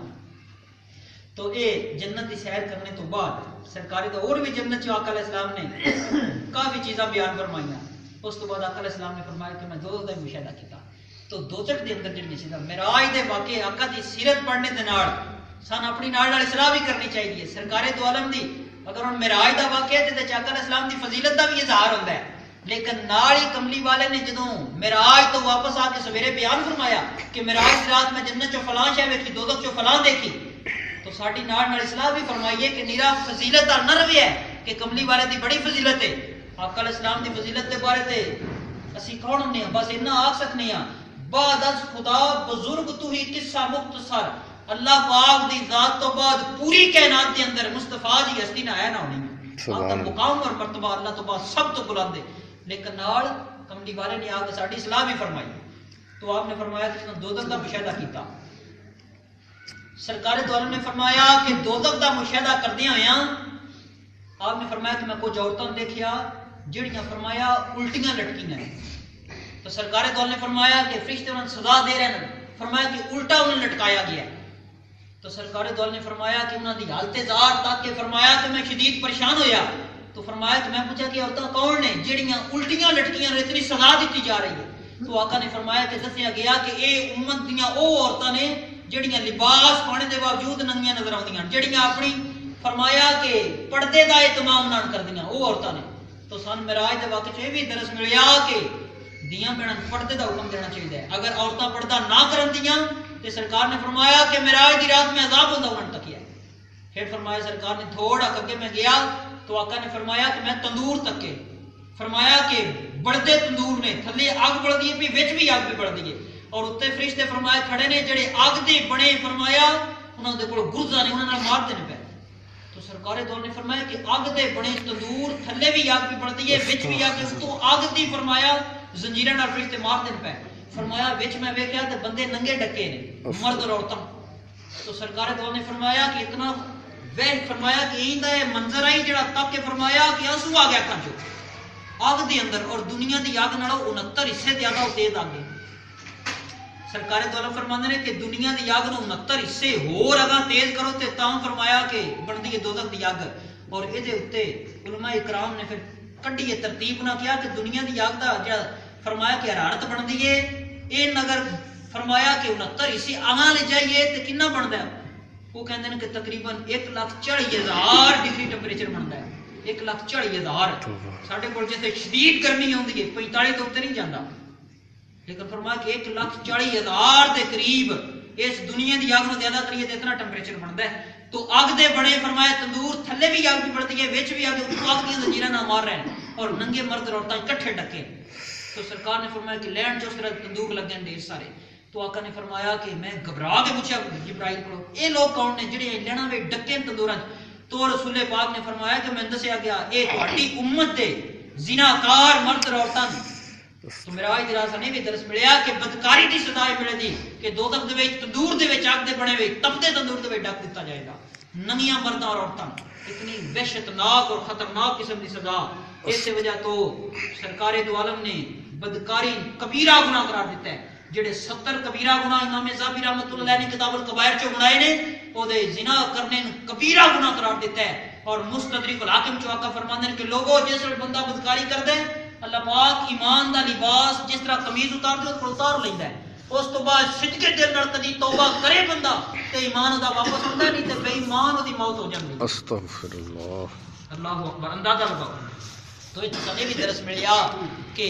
تو اے جنت کی سیر کرنے تو بعد سرکار دا اور بھی جنت چ آقا علیہ السلام نے کافی چیزاں بیان فرمائیاں. اس تو بعد آقا علیہ السلام نے فرمایا کہ میں دوزخ دا مشاہدہ کیتا. تو دوزخ دے اندر جڑی چیزاں معراج دے واقعے آقا دی سیرت پڑھنے دے نال سان اپنی نال اصلاح بھی کرنی چاہیے. سرکار دو عالم دی اگر ہن معراج دا واقعہ تے آقا علیہ السلام دی فضیلت دا بھی اظہار ہوندا ہے لیکن نال ہی کملی والے نے جدوں معراج تو واپس آ کے سویرے بیان فرمایا کہ معراج دی رات میں جنت چوں فلاں شے ویکھی دوزخ چوں فلاں دیکھی. تو ساڈی نال اصلاح بھی فرمائیے کہ نیرا فضیلت دا نہ روے ہے کہ کملی والے دی بڑی فضیلت ہے. آقا علیہ السلام دی فضیلت دے بارے تے اسی کون ہونے ہیں بس اتنا آکھ سکنے ہیں بعد از خدا بزرگ تو ہی قصہ مختصر اللہ پاک دی ذات تو بعد پوری کائنات دے اندر مصطفیٰ جی ہستی نہ آیا نہ ہونی ہے. آپ کا مقام اور مرتبہ اللہ تو بعد سب تو بلند ہے لیکن نال کملی والے نے آ کے ساڈی اصلاح بھی فرمائی. تو آپ نے فرمایا کہ دوزخ دا مشاہدہ کیتا. سرکار دو عالم نے فرمایا کہ دوزخ دا مشاہدہ کردیاں ہویاں آپ نے فرمایا کہ میں کچھ عورتاں دیکھیا جڑیاں فرمایا الٹیاں لٹکیاں ہیں. تو سرکار دو عالم نے فرمایا کہ فرشتے انہاں سزا دے رہے ہیں فرمایا کہ الٹا انہیں لٹکایا گیا. تو سرکار دو عالم نے فرمایا کہ انہاں دی حالت زار تک کہ فرمایا کہ میں شدید پریشان ہویا. تو فرمایا کہ میں پوچھا کہ عورتاں کون نے جڑیاں الٹیاں لٹکیاں نے اتنی سزا دیتی جا رہی ہے. تو آقا نے فرمایا کہ دسیا گیا کہ اے امت دیاں او عورتاں نے جڑیاں لباس پانے دے باوجود ننگیاں نظر آندیاں جڑیاں اپنی فرمایا کہ پردے دا اہتمام نہ کردیاں او عورتاں نے. تو سن معراج دے واقعے چ بھی درس ملیا کہ دیاں بہناں پردے دا حکم دینا چاہیے. اگر عورتاں پردہ نہ کرن دیاں تے سرکار نے فرمایا کہ معراج دی رات میں عذاب ہوندا انہاں تک ہے. پھر فرمایا سرکار نے تھوڑا اگے میں گیا تو آقا نے فرمایا کہ میں تندور تک کے فرمایا کہ بڑھتے تندور نے تھلے اگ بڑھدی ہے وچ بھی اگ بھی بڑھدی ہے اور اتنے فرشتے فرمایا کھڑے نے جڑے اگ دے بنے فرمایا انہاں دے کول گرزاں نے انہاں نال مارتے نے پے. تو سرکار دو نے فرمایا کہ اگ دے بنے تندور تھلے بھی اگ بھی بڑھدی ہے وچ بھی اگ تو اگ دی فرمایا زنجیراں نال فرشتے مارتے نے پے. فرمایا وچ میں ویکھیا تے بندے ننگے ڈکے نے مرد اور عورتاں. تو سرکار دو نے فرمایا کہ اتنا وہ فرمایا کہ ایندا اے منظر آئی جڑا تک کے فرمایا کہ آنسو آ گیا اکھاں چوں اگ دے اندر اور دنیا دی اگ نالوں 69 حصے زیادہ تیز اگ ہے. سرکار دو عالم فرماندے نے کہ دنیا دی اگ نوں 69 حصے ہور اگاں تیز کرو تے تاں فرمایا کہ بندی ہے دوزخ دی اگ. اور اے دے اوتے علماء اکرام نے پھر کڈی یہ ترتیب نہ کیا کہ دنیا دی اگ دا جڑا فرمایا کہ حرارت بندی ہے اے نگر فرمایا کہ 69 حصے اگاں لے جائیے تے کتنا بندا ہے وہ کہندے نے کہ تقریباً 1,40,000 ڈگری ٹیمپریچر بندا ہے. 1,40,000 ساڈے کول جتھے شدید گرمی ہوندی ہے 45 تو اوپر نہیں جاندا لیکن فرمایا کہ 1,40,000 دے قریب اس دنیا دی اگ نوں زیادہ کریے تے اتنا ٹیمپریچر بندا ہے. تو اگ دے بڑے فرمایا تندور تھلے بھی اگ بھی بڑھدی ہے وچ بھی اگ اگ دی زنجیراں نہ مار رہے ہیں اور ننگے مرد اور عورتاں اکٹھے ڈکے. تو سرکار نے فرمایا کہ لینڈ جو اس طرح تندور لگ گئے ڈھیر سارے. تو آقا نے فرمایا کہ میں گھبرا کے پوچھا جبرائیل کو اے لوگ کون نے جڑے لینا وے ڈکے تندوراں. تو رسول پاک نے فرمایا کہ میں دسیا گیا اے تہاڈی امت دے زناکار مرد اور عورتاں. تو معراج دی رات نے بھی درس ملیا کہ بدکاری دی سزا ملے دی کہ دوزخ دے وچ تندور دے وچ اگ دے بنے ہوئے تپتے تندور دے وچ ڈک دتا جائے گا ننگیاں مرداں اور عورتاں. اتنی وحشت ناک اور خطرناک قسم دی سزا. اس وجہ تو سرکار دو عالم نے بدکاری کبیرہ گناہ قرار دیتا ہے. جڑے 70 کبیرہ گناہ امام ذہبی رحمۃ اللہ علیہ نے کتاب الکبائر چ بنائے نے او دے زنا کرنے کبیرہ گناہ قرار دیتا ہے. اور مستدرک الحاکم چ آقا فرماندے ہیں کہ لوگوں جس وقت بندہ بدکاری کردا ہے اللہ پاک ایمان دا لباس جس طرح قمیض اتار دے او اتار لیندا ہے. اس تو بعد صدقے دل نال کدی توبہ کرے بندہ تے ایمان دا واپس ہوندا نہیں تے بے ایمان دی موت ہو جاندی. استغفر اللہ. اللہ اکبر، اندازہ لگاؤ. تو یہ بھی درس ملیا کہ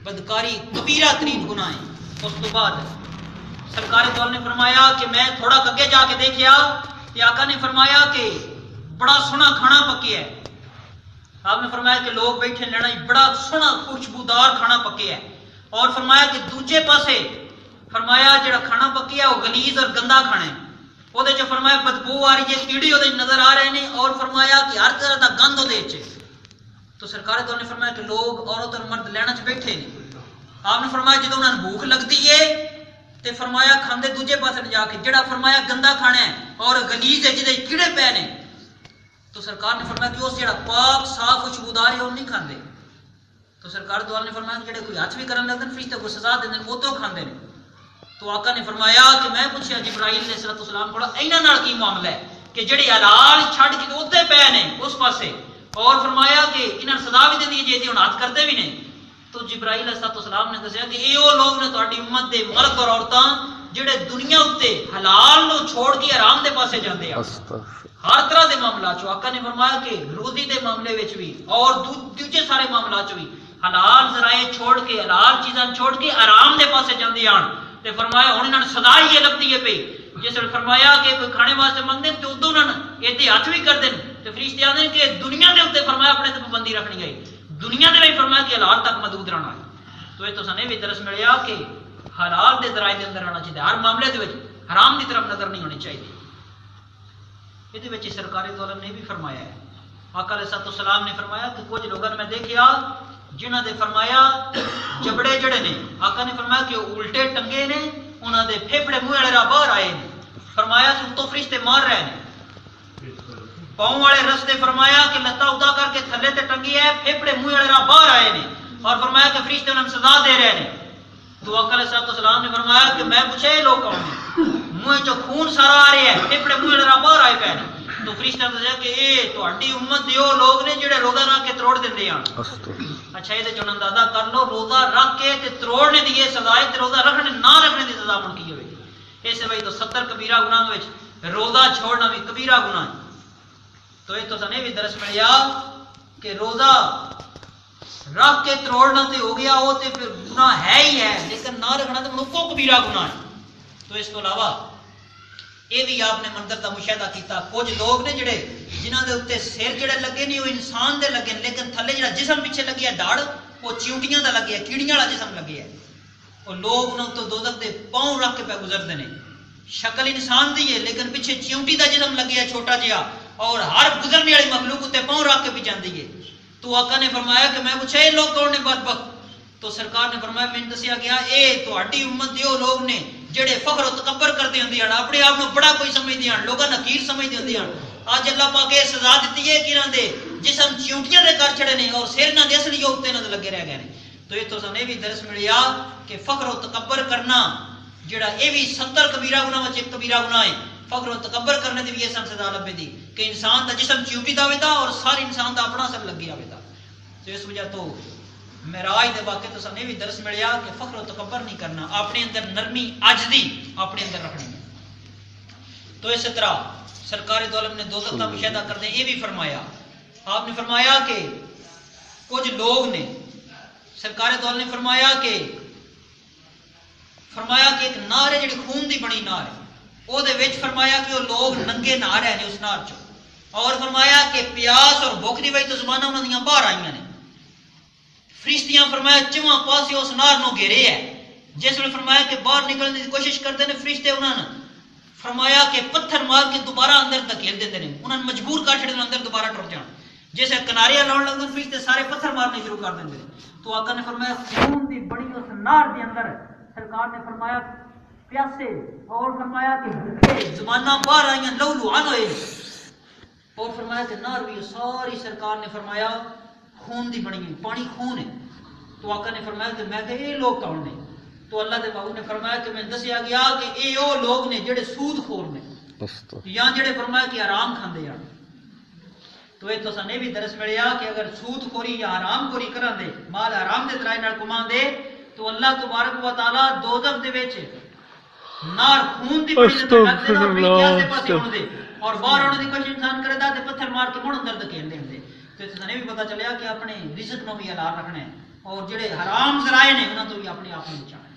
بدکاری کبیرہ ترین گناہ ہے. اس کے بعد سرکار دول نے فرمایا کہ میں تھوڑا اگے جا کے دیکھیا کہ آقا نے فرمایا کہ بڑا سونا کھانا پکیا ہے. آپ نے فرمایا کہ لوگ بیٹھے لینا بڑا سونا خوشبودار کھانا پکیا ہے. اور فرمایا کہ دوجے پاسے فرمایا جڑا کھانا پکیا وہ غلیظ اور گندا کھانا ہے. وہ فرمایا بدبو آ رہی ہے، کیڑی وہ نظر آ رہے ہیں. اور فرمایا کہ ہر طرح کا گند وہ. تو سرکار دول نے فرمایا کہ لوگ عورت اور مرد لینا چ بیٹھے ہیں. آپ نے فرمایا جدو انہوں نے بھوک لگتی ہے تو فرمایا کھاندے دوجے پاس جا کے جڑا فرمایا گندا کھانا ہے اور غلیظ ہے جہاں کیڑے پے نے. تو سرکار نے فرمایا کہ اس جڑا پاک صاف خوشبودار ہے وہ نہیں کھاندے. تو سرکار دوال نے فرمایا کہ جڑے کوئی ہاتھ بھی کرنے لگتے ہیں فرشتے کو سزا دے دیں وہ تو کھاندے ہیں. تو آقا نے فرمایا کہ میں پوچھا جبرائیل علیہ السلام کو انہاں نال کی معاملہ ہے کہ جڑے حلال چھڈ کے اوتے پے نے اس پاسے. اور فرمایا کہ انہاں سزا بھی دینی ہے جے ہن ہاتھ کرتے بھی نہیں. تو جبرائیل علیہ السلام نے دسیا کہ یہ وہ لوگ نے تہاڈی امت دے مرد اور عورتاں جڑے دنیا اتے حلال نو چھوڑ کے حرام دے پاسے جاندے ہیں ہر طرح دے معاملات چ. آقا نے فرمایا کہ روزی دے معاملے وچ بھی اور دوجے سارے معاملات چ بھی حلال ذرائع چھوڑ کے حلال چیزاں چھوڑ کے حرام دے پاسے جاندے ہیں. تے فرمایا ہن انہاں سزا ہی لبدی ہے پئی. جس نے فرمایا کہ کوئی کھانے واسطے منگدے تو ادو انہاں ایدے ہاتھ بھی کر دیں. تے فرشتے آندے کہ دنیا دے اوتے فرمایا اپنے تے پابندی رکھنی ہے، دنیا دے بھی فرمایا کہ حلال تک محدود رہنا ہے. تو یہ تو سنے بھی درس ملیا کہ حلال دے ذرائع دے اندر آنا چاہیے، ہر معاملے دے وچ حرام دی طرف نظر نہیں ہونی چاہیے. یہ وچ سرکار دو عالم نے بھی فرمایا ہے. آقا علیہ السلام نے فرمایا کہ کچھ لوگوں نے میں دیکھیا جنہاں دے فرمایا جبڑے جڑے نے آقا نے فرمایا کہ الٹے ٹنگے نے، انہاں دے پھیپھڑے منہ والے راہ باہر آئے نے. فرمایا کہ تو فرشتے مار رہے ہیں. پاؤں والے رستے فرمایا کہ لتا ادا کر کے تھلے تے ٹنگی ہے، پھیپھڑے منہ والے راہ باہر آئے نے. اور فرمایا کہ فرشتے انہیں سزا دے رہے ہیں. تو آقا علیہ السلام نے فرمایا کہ میں پوچھا یہ لوگ کون ہیں؟ منہ چو خون سارا آ رہا ہے، پھیپھڑے منہ والے راہ باہر آئے پے نے. تو فرشتے نے دسیا کہ یہ تہاڈی امت دے وہ لوگ نے جڑے روزہ رکھ کے تروڑ دیندے ہیں. اچھا یہ چون اندازہ کر لو روزہ رکھ کے تے تروڑنے دی یہ سزا ہے تے روزہ رکھنے نہ رکھنے دی سزا من کی ہوئے گی. ایسے بھائی تو 70 کبیرہ گناہ وچ روزہ چھوڑنا بھی کبیرہ گناہ ہے. تو یہ تو سنے بھی درس ملیا کہ روزہ رکھ کے تروڑنا تے ہو گیا وہ تے پھر گناہ ہے ہی ہے، لیکن نہ رکھنا تے منکو کبیرہ گناہ ہے. تو اس کو علاوہ یہ بھی آپ نے منظر کا مشاہدہ کیتا کچھ لوگ نے جڑے جنہاں دے اوتے سر جڑے لگے نہیں وہ انسان دے لگے لیکن تھلے جڑا جسم پیچھے لگیا داڑ وہ چیونٹیاں دا لگیا کیڑیاں والا جسم لگیا ہے. اور لوگ انہاں تو دوزخ دے پاؤں رکھ کے پہ گزرتے ہیں. شکل انسان دی ہے لیکن پیچھے چیونٹی دا جسم لگیا چھوٹا جہا اور ہر گزرنے والی مخلوق تے پاؤں رکھ کے بھی جاندی ہے. تو آقا نے فرمایا کہ میں پوچھا یہ لوگ کون نے بدبخت؟ تو سرکار نے فرمایا میں دسیا گیا اے تہاڈی امت دے او لوگ نے جڑے فخر و تکبر کرتے ہوندے ہیں، اپنے آپ کو بڑا کوئی سمجھدے ہیں، لوگاں نکیر سمجھدے ہوندے ہیں. اج اللہ پاک یہ سزا دیتی ہے کہ انہاں دے جسم چیونٹیاں دے کر چھڑے نے اور سر نہ دے اصلی اوتے نہ لگے رہ گئے نے. تو یہ تو سنے بھی درس ملیا کہ فخر و تکبر کرنا جڑا اے بھی 70 کبیرہ گناہ وچ ایک کبیرہ گناہ ہے. فخر و تکبر کرنے دی بھی یہ سزا لبے دی کہ انسان دا جسم چیونٹی دا ویدا اور سارے انسان دا اپنا اثر لگ گیا ویدا. تو اس وجہ تو معراج دے واقعے تو سنے بھی درس ملیا کہ فخر و تکبر نہیں کرنا، اپنے اندر نرمی عاجزی اپنے اندر رکھنی ہے. تو اس طرح سرکار دو عالم نے دوزخ کا مشاہدہ کرتے یہ بھی فرمایا. آپ نے فرمایا کہ کچھ لوگ نے سرکار دو عالم نے فرمایا کہ ایک نہر ہے جڑی خون دی بنی نہر ہے وہ دے وچ فرمایا کہ وہ لوگ ننگے نہا رہے ہیں اس نہر چ. اور فرمایا کہ پیاس اور بھوک دی وجہ تو زباناں انہاں دیاں باہر آئیاں نے. فرشتیاں فرمایا چواں پاسے اس نہر نو گھیرے ہے. جس نے فرمایا کہ باہر نکلنے کی کوشش کرتے ہیں فرشتے انہاں نے فرمایا کہ پتھر مار کے دوبارہ اندر دھکیل دیندے نے، انہاں نے مجبور کر چھڑے اندر دوبارہ ٹر جان. جیسے کناریاں لاؤن لگے فرشتے سارے پتھر مارنے شروع کر دیندے نے. تو آقا نے فرمایا خون دی بڑی اس نہر دے اندر سرکار نے فرمایا پیاسے اور فرمایا کہ زباناں باہر آئیاں لو لوہان ہوئے. اور فرمایا کہ نہر بھی ساری سرکار نے فرمایا خون دی بنی ہوئی پانی خون ہے. تو آقا نے فرمایا کہ میں کہ یہ لوگ کون نے؟ تو اللہ کے محبوب نے فرمایا کہ میں دسیا گیا کہ یہ وہ لوگ نے جڑے سود خور نے یا جڑے فرمایا کہ حرام کھاندے ہیں. تو یہ تو سنے بھی درس ملیا کہ اگر سود خوری یا حرام خوری کران دے مال حرام دے ذرائع نال کمان دے تو اللہ تبارک و تعالی دوزخ دے وچ نار خون دی بڑی تے رکھ دے اور پیاسے پاسے ہون دے اور باہر آنے دی کوشش انسان کرے دا تے پتھر مار کے مڑ اندر دھکیل دے. تو تمہیں بھی پتہ چلیا کہ اپنے رزق نو بھی حلال رکھنا ہے اور جڑے حرام ذرائع نے انہاں تو بھی اپنے آپ کو بچانا ہے.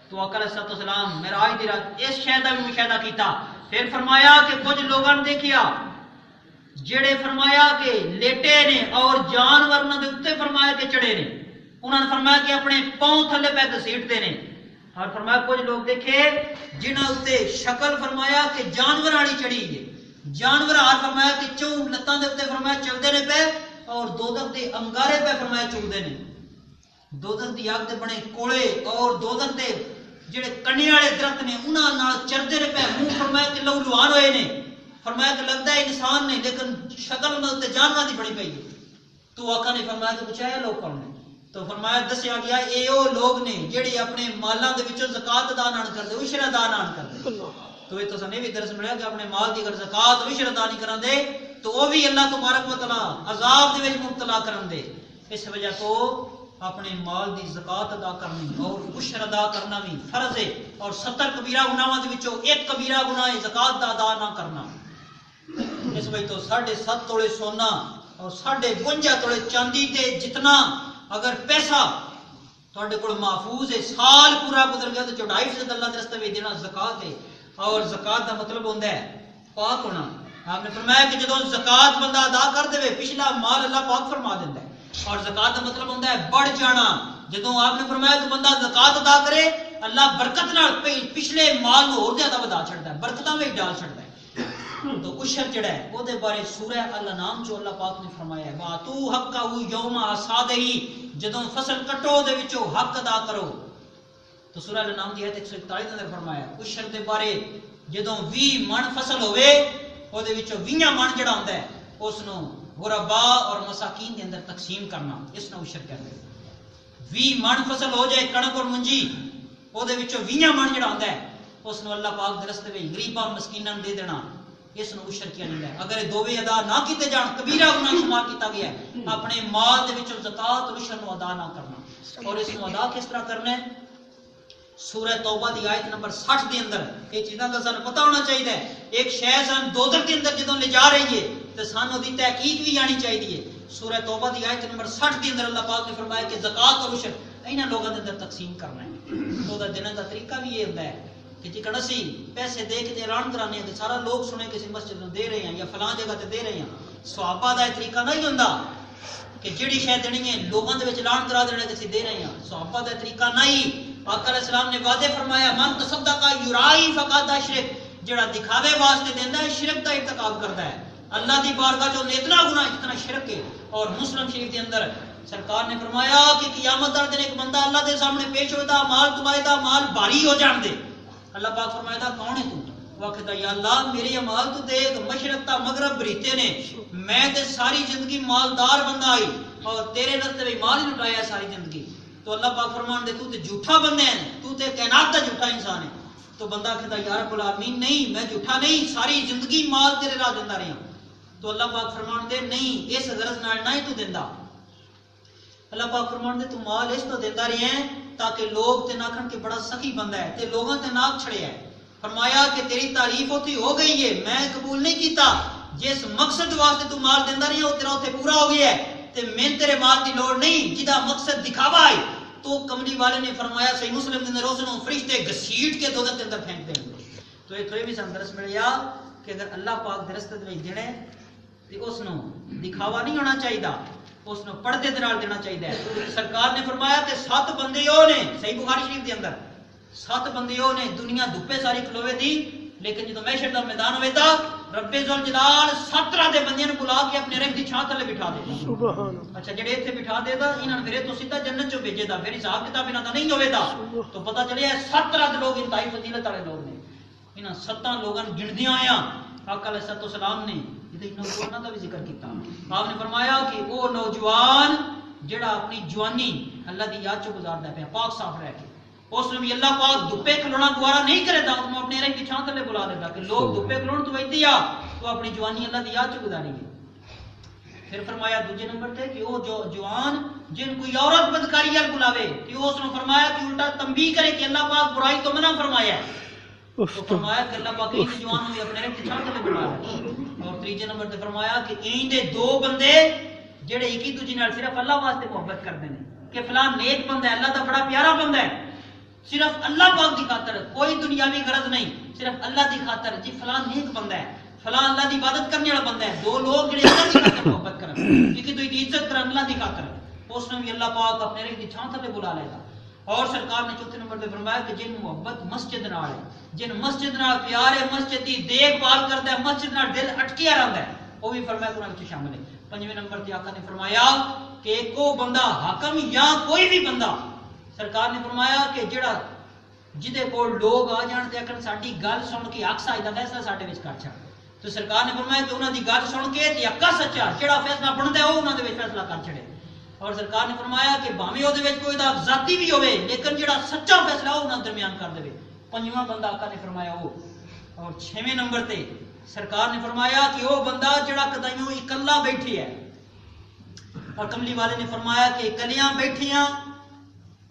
تو آقا علیہ الصلوۃ والسلام معراج دی رات اس شے دا بھی مشاہدہ کیتا. پھر فرمایا کہ کچھ لوگوں نے دیکھیا جڑے فرمایا کہ لیٹے نے اور جانور نہ دے اوتے فرمایا کہ چڑھے نے. انہوں نے فرمایا کہ اپنے پاؤں تھلے پہ گھسیٹتے نے. اور فرمایا کچھ لوگ دیکھے جنہاں اوتے شکل فرمایا کہ جانور والی چڑھی ہے. جانور ہار فرمایا کہ چوں لتاں دے اوتے فرمایا چلدے نے پہ اور دوزخ دے انگارے پہ فرمایا چلدے نے. دوزخ دی آگ دے بنے کوڑے اور دوزخ دے جڑے کنی والے درخت نے انہاں نال چردے نے پہ منہ فرمایا کہ لو لوہان ہوئے نے. فرمایا کہ لگتا ہے انسان نے لیکن شکل میں جانور دی بڑی پئی ہے. تو آقا نے فرمایا کہ پوچھا لوگ کون نے؟ تو فرمایا دسیا گیا اے او لوگ نے جڑے اپنے مالاں دے وچوں زکات ادا نہ کردے عشر ادا نہ کردے. تو یہ تو سنے بھی درس ملیا کہ اپنے مال دی اگر زکات عشر ادا نہیں کران دے تو وہ بھی اللہ تبارک و تعالی عذاب دے وچ مبتلا کرن دے. اس وجہ تو اپنے مال دی زکات ادا کرنی اور عشر ادا کرنا بھی فرض ہے. اور 70 کبیرہ گناہاں دے وچوں ایک کبیرہ گناہ ہے زکات دا ادا نہ کرنا. اس وجہ تو 7.5 تولے سونا اور 52 تولے چاندی تے جتنا اگر پیسہ تھوڑے کو محفوظ ہے سال پورا گزر گیا تو 2.5% اللہ کے راستے میں دینا زکات ہے. اور زکات کا مطلب ہوتا ہے پاک ہونا. آپ نے فرمایا کہ جدوں زکات بندہ ادا کر دے پچھلا مال اللہ پاک فرما دیتا ہے. اور زکات کا مطلب ہوتا ہے بڑھ جانا. جدوں آپ نے فرمایا کہ بندہ زکات ادا کرے اللہ برکت نال پچھلے مال کو اور زیادہ بڑھا چھڑتا ہے برکتاں میں ڈال چھڑتا ہے. تو عشر جڑا ہے وہ دے بارے سورہ الانعام جو اللہ پاک نے فرمایا ہے واتو حقہ یوم حصادہ جدوں فصل کٹو دے وچوں حق ادا کرو. تو سورہ الانعام دی آیت 141 اندر فرمایا عشر دے بارے جدوں 20 من فصل ہوے او دے وچوں 20 من جڑا ہوندا ہے اس نو غربا اور مساکین دے اندر تقسیم کرنا اس نو عشر کہتے ہیں. 20 من فصل ہو جائے کنک اور منجی او دے وچوں 20 من جڑا ہوندا ہے اس نو اللہ پاک دے راستے وچ غریباں مسکیناں دے دینا اس نو عشر کیا جاندا ہے. اگر یہ دوویں ادا نہ کیتے جان کبیرہ گناہ شمار کیتا گیا ہے. اپنے مال دے وچوں زکات اور عشر نو ادا نہ کرنا. اور اس نو ادا کس طرح کرنا ہے سورہ توبہ دی آیت نمبر 60 دے اندر یہ چیزاں کا سانو پتہ ہونا چاہیے. ایک شے سان دوزخ دے اندر جدوں لے جا رہی ہے تے سانو دی تحقیق بھی آنی چاہیے. سورہ توبہ دی آیت نمبر 60 دے اندر اللہ پاک نے فرمایا کہ زکات اور عشر انہاں لوگوں دے اندر تقسیم کرنا ہے. تو دا دینے دا طریقہ بھی یہ ہوندا ہے کہ جکڑ اسی پیسے دے کے اعلان کرانے ہیں کہ سارا لوگ سنے کسی مسجد میں دے رہے ہیں یا فلاں جگہ تے دے رہے ہیں. صحابہ دا طریقہ نہیں ہوندا کہ جڑی شے دینی ہے لوگوں دے وچ اعلان کرا دینا کہ اسی دے رہے ہیں. صحابہ دا طریقہ نہیں. آقا علیہ السلام نے واضح فرمایا من تصدق یرائی فقد اشرک جڑا دکھاوے واسطے دیندا ہے شرک دا ارتکاب کرتا ہے. اللہ دی بارگاہ جو اتنا گناہ اتنا شرک ہے. اور مسلم شریف کے اندر سرکار نے فرمایا کہ قیامت والے دن ایک بندہ اللہ دے سامنے پیش ہوتا مال تمہارے دا مال بھاری ہو جان دے. اللہ پاک فرمایا تھا کون ہے تو؟ وہ کہتا یا اللہ میرے مال تو دیکھ مشرق تا مغرب بریتے نے میں تے ساری زندگی مالدار بندہ آئی اور تیرے راستے میں مال ہی لٹایا ساری زندگی. تو اللہ پاک فرمان دے تو تے جھوٹا بندہ ہے تو تے کائنات دا جھوٹا انسان ہے. تو بندہ کہتا یا رب العالمین نہیں میں جھوٹا نہیں ساری زندگی مال تیرے راہ دیندا رہیا. تو اللہ پاک فرمان دے نہیں اس غرض نال نہیں تو دیندا. اللہ پاک فرمان دے تو مال اس تو دیندا رہیا ہے تاکہ لوگ تے نہ کھن کہ بڑا سخی بندہ ہے تے لوگوں تے ناک چھڑیا ہے. فرمایا کہ تیری تعریف ہوتی ہو گئی ہے میں قبول نہیں کیتا جس مقصد واسطے تو مال دیندا رہیا وہ تیرا اوتھے پورا ہو گیا ہے تے میں تیرے مال دی لوڑ نہیں جدا مقصد دکھاوا ہے. تو کملی والے نے فرمایا صحیح مسلم دے روز نو فرشتے گھسیٹ کے دوزخ کے اندر پھینک دیں گے. تو ایک بھی سن درس ملیا کہ اگر اللہ پاک دے راستے وچ دینے تے اس نو دکھاوا نہیں ہونا چاہیے اس نو پردے دے نال دینا چاہیے. سرکار نے فرمایا کہ 7 بندے او نے صحیح بخاری شریف دے اندر 7 بندے او نے دنیا دھوپے ساری کھلوے دی لیکن جدوں محشر دا میدان ہوے تا رب ذوالجلال 17 دے بندیاں نوں بلا کے اپنے رنگ دی چھاں تھلے بٹھا دے. سبحان اللہ. اچھا جڑے ایتھے بٹھا دے دا انہاں نے پھر تو سیدھا جنت چوں بھیجے دا پھر حساب کتاب انہاں دا نہیں ہوے دا. تو پتہ چلیا 17 لوگ انتہائی فضیلت والے لوگ نے. انہاں 7 لوگاں گندیاں آیا آقا علیہ السلام نے انہاں دا بھی ذکر کیتا. آپ نے فرمایا کہ وہ نوجوان جڑا اپنی جوانی اللہ دی یاد چ گزاردا پیا پاک صاف رہ کے اس نے بھی اللہ پاک دھوپے کھلونا گوارا نہیں کرے تا انہوں اپنے رنگ کی چھاں تھلے بلا دیتا کہ لوگ دھوپے کھلون تو ویدی آ تو اپنی جوانی اللہ دی یاد چ گزاریں گے. پھر فرمایا دوسرے نمبر تے کہ وہ جو جوان جن کوئی عورت بدکاری ال بلاوے کہ اس نے فرمایا کہ الٹا تنبیہ کرے کہ اللہ پاک برائی تو منع فرمایا ہے. تو فرمایا کہ اللہ پاک اس جوان کو اپنے رنگ کی چھاں تھلے بلا لے. اور تیسرے نمبر تے فرمایا کہ این دے 2 بندے جڑے ایک دوجے نال صرف اللہ واسطے محبت کرتے ہیں کہ فلان نیک بندہ ہے، اللہ دا بڑا پیارا بندہ ہے، صرف اللہ پاک دی خاطر، کوئی دنیاوی غرض نہیں، صرف اللہ دی خاطر، جی فلان نیک بندہ ہے، فلان اللہ دی عبادت کرنے والا بندہ ہے، دو لوگ جڑے اللہ دی خاطر محبت کرن، ایک دوسرے کی عزت کرن اللہ دی خاطر، اس میں بھی اللہ پاک اپنے رحم دی چھاں تھلے بلا لے گا۔ اور سرکار نے چوتھے نمبر پہ فرمایا کہ جن محبت مسجد نال ہے، جن مسجد نال پیار ہے، مسجد دی دیکھ بھال کرتا ہے، مسجد نال دل اٹکیا رہندا ہے، وہ بھی فرمایا قرآن وچ شامل ہے۔ پنجویں نمبر تے آقا نے فرمایا کہ ایکو بندہ حاکم یا کوئی بھی بندہ، سرکار نے فرمایا کہ جڑا جدے کول لوگ آ جان تے اکن ساڈی گل سن کے حق سائی دا فیصلہ ساڈے وچ کر چھڑ، تو سرکار نے فرمایا کہ انہاں دی گل سن کے تے حق سچا جڑا فیصلہ بندا ہے وہ انہاں دے وچ فیصلہ کر چھڑے۔ اور سرکار نے فرمایا کہ بھاویں او دے وچ کوئی دا ذاتی بھی ہوے لیکن جڑا سچا فیصلہ وہ انہاں درمیان کر دے۔ پنجواں بندہ آقا نے فرمایا وہ۔ اور چھویں نمبر تے سرکار نے فرمایا کہ وہ بندہ جڑا کدائیوں اکلا بیٹھی ہے، اور کملی والے نے فرمایا کہ کلیاں بیٹھیاں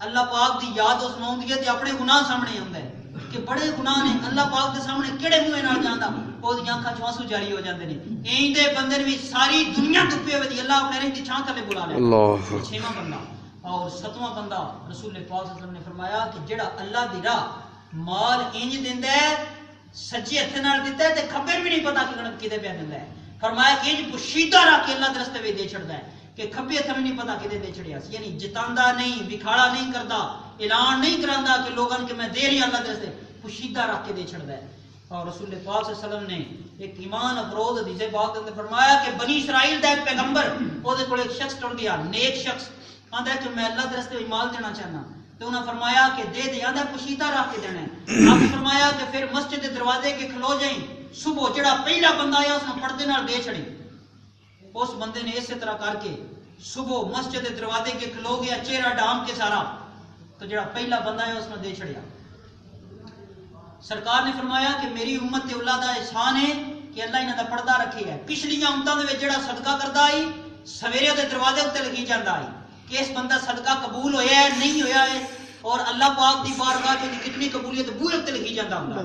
اللہ پاک دی یاد اس نوں دی تے اپنے گناہ سامنے آندا ہے کہ بڑے گناہ نے اللہ پاک دے سامنے کیڑے منہ نال جاندا، او دی اکھاں چوں آنسو جاری ہو جاندے نے، این دے بندے نے بھی ساری دنیا ڈبے ہوئے اللہ اپنے رحم دی چھاں تھلے بلا لے۔ اللہ چھواں بندہ۔ اور ستواں بندہ رسول پاک صلی اللہ علیہ وسلم نے فرمایا کہ جڑا اللہ دی راہ مال انج دیندا ہے، سجے ہتھ نال دتا ہے تے کھبے بھی نہیں پتہ کہ گنت کدے پیا دیندا ہے، فرمایا کہ انج پوشیدہ رکھ کے اللہ دے راستے وچ دے چھڑدا ہے کہ کھبے ہتھ نہیں پتہ کدے دے چھڑیا، یعنی جتاندا نہیں، بکھاڑا نہیں کردا، اعلان نہیں کراندا کہ لوگاں کہ میں دے رہی اللہ دے راستے، پوشیدہ رکھ کے دے چھڑدا ہے۔ اور رسول پاک صلی اللہ علیہ وسلم نے ایک ایمان افروز حدیث پاک کے اندر فرمایا کہ بنی اسرائیل دا ایک پیغمبر او دے کول ایک شخص ٹر گیا، نیک شخص آندا ہے کہ میں اللہ دے راستے مال دینا چاہنا، تو انہاں فرمایا کہ دے آندا پوشیدہ رکھ کے دینا ہے۔ آپ نے فرمایا کہ پھر مسجد دے دروازے کے کھلو جائیں، صبح جڑا پہلا بندہ آیا اس نے پردے نال دے چھڑی۔ اس بندے نے اسی طرح کر کے صبح مسجد دے دروازے کے کھلو گیا، چہرہ ڈھانپ کے سارا، تو جڑا پہلا بندہ ہے اس نے دے چھڑیا۔ سرکار نے فرمایا کہ میری امت تے اللہ دا احسان ہے کہ اللہ انہاں دا پردہ رکھے ہے۔ پچھلیاں امتاں دے وچ جڑا صدقہ کردا آئی سویرے دے دروازے تے لگی جاندا آئی کہ اس بندہ صدقہ قبول ہویا ہے نہیں ہویا ہے، اور اللہ پاک دی بارگاہ وچ کتنی قبولیت بوئے تے لگی جاندا ہوندا۔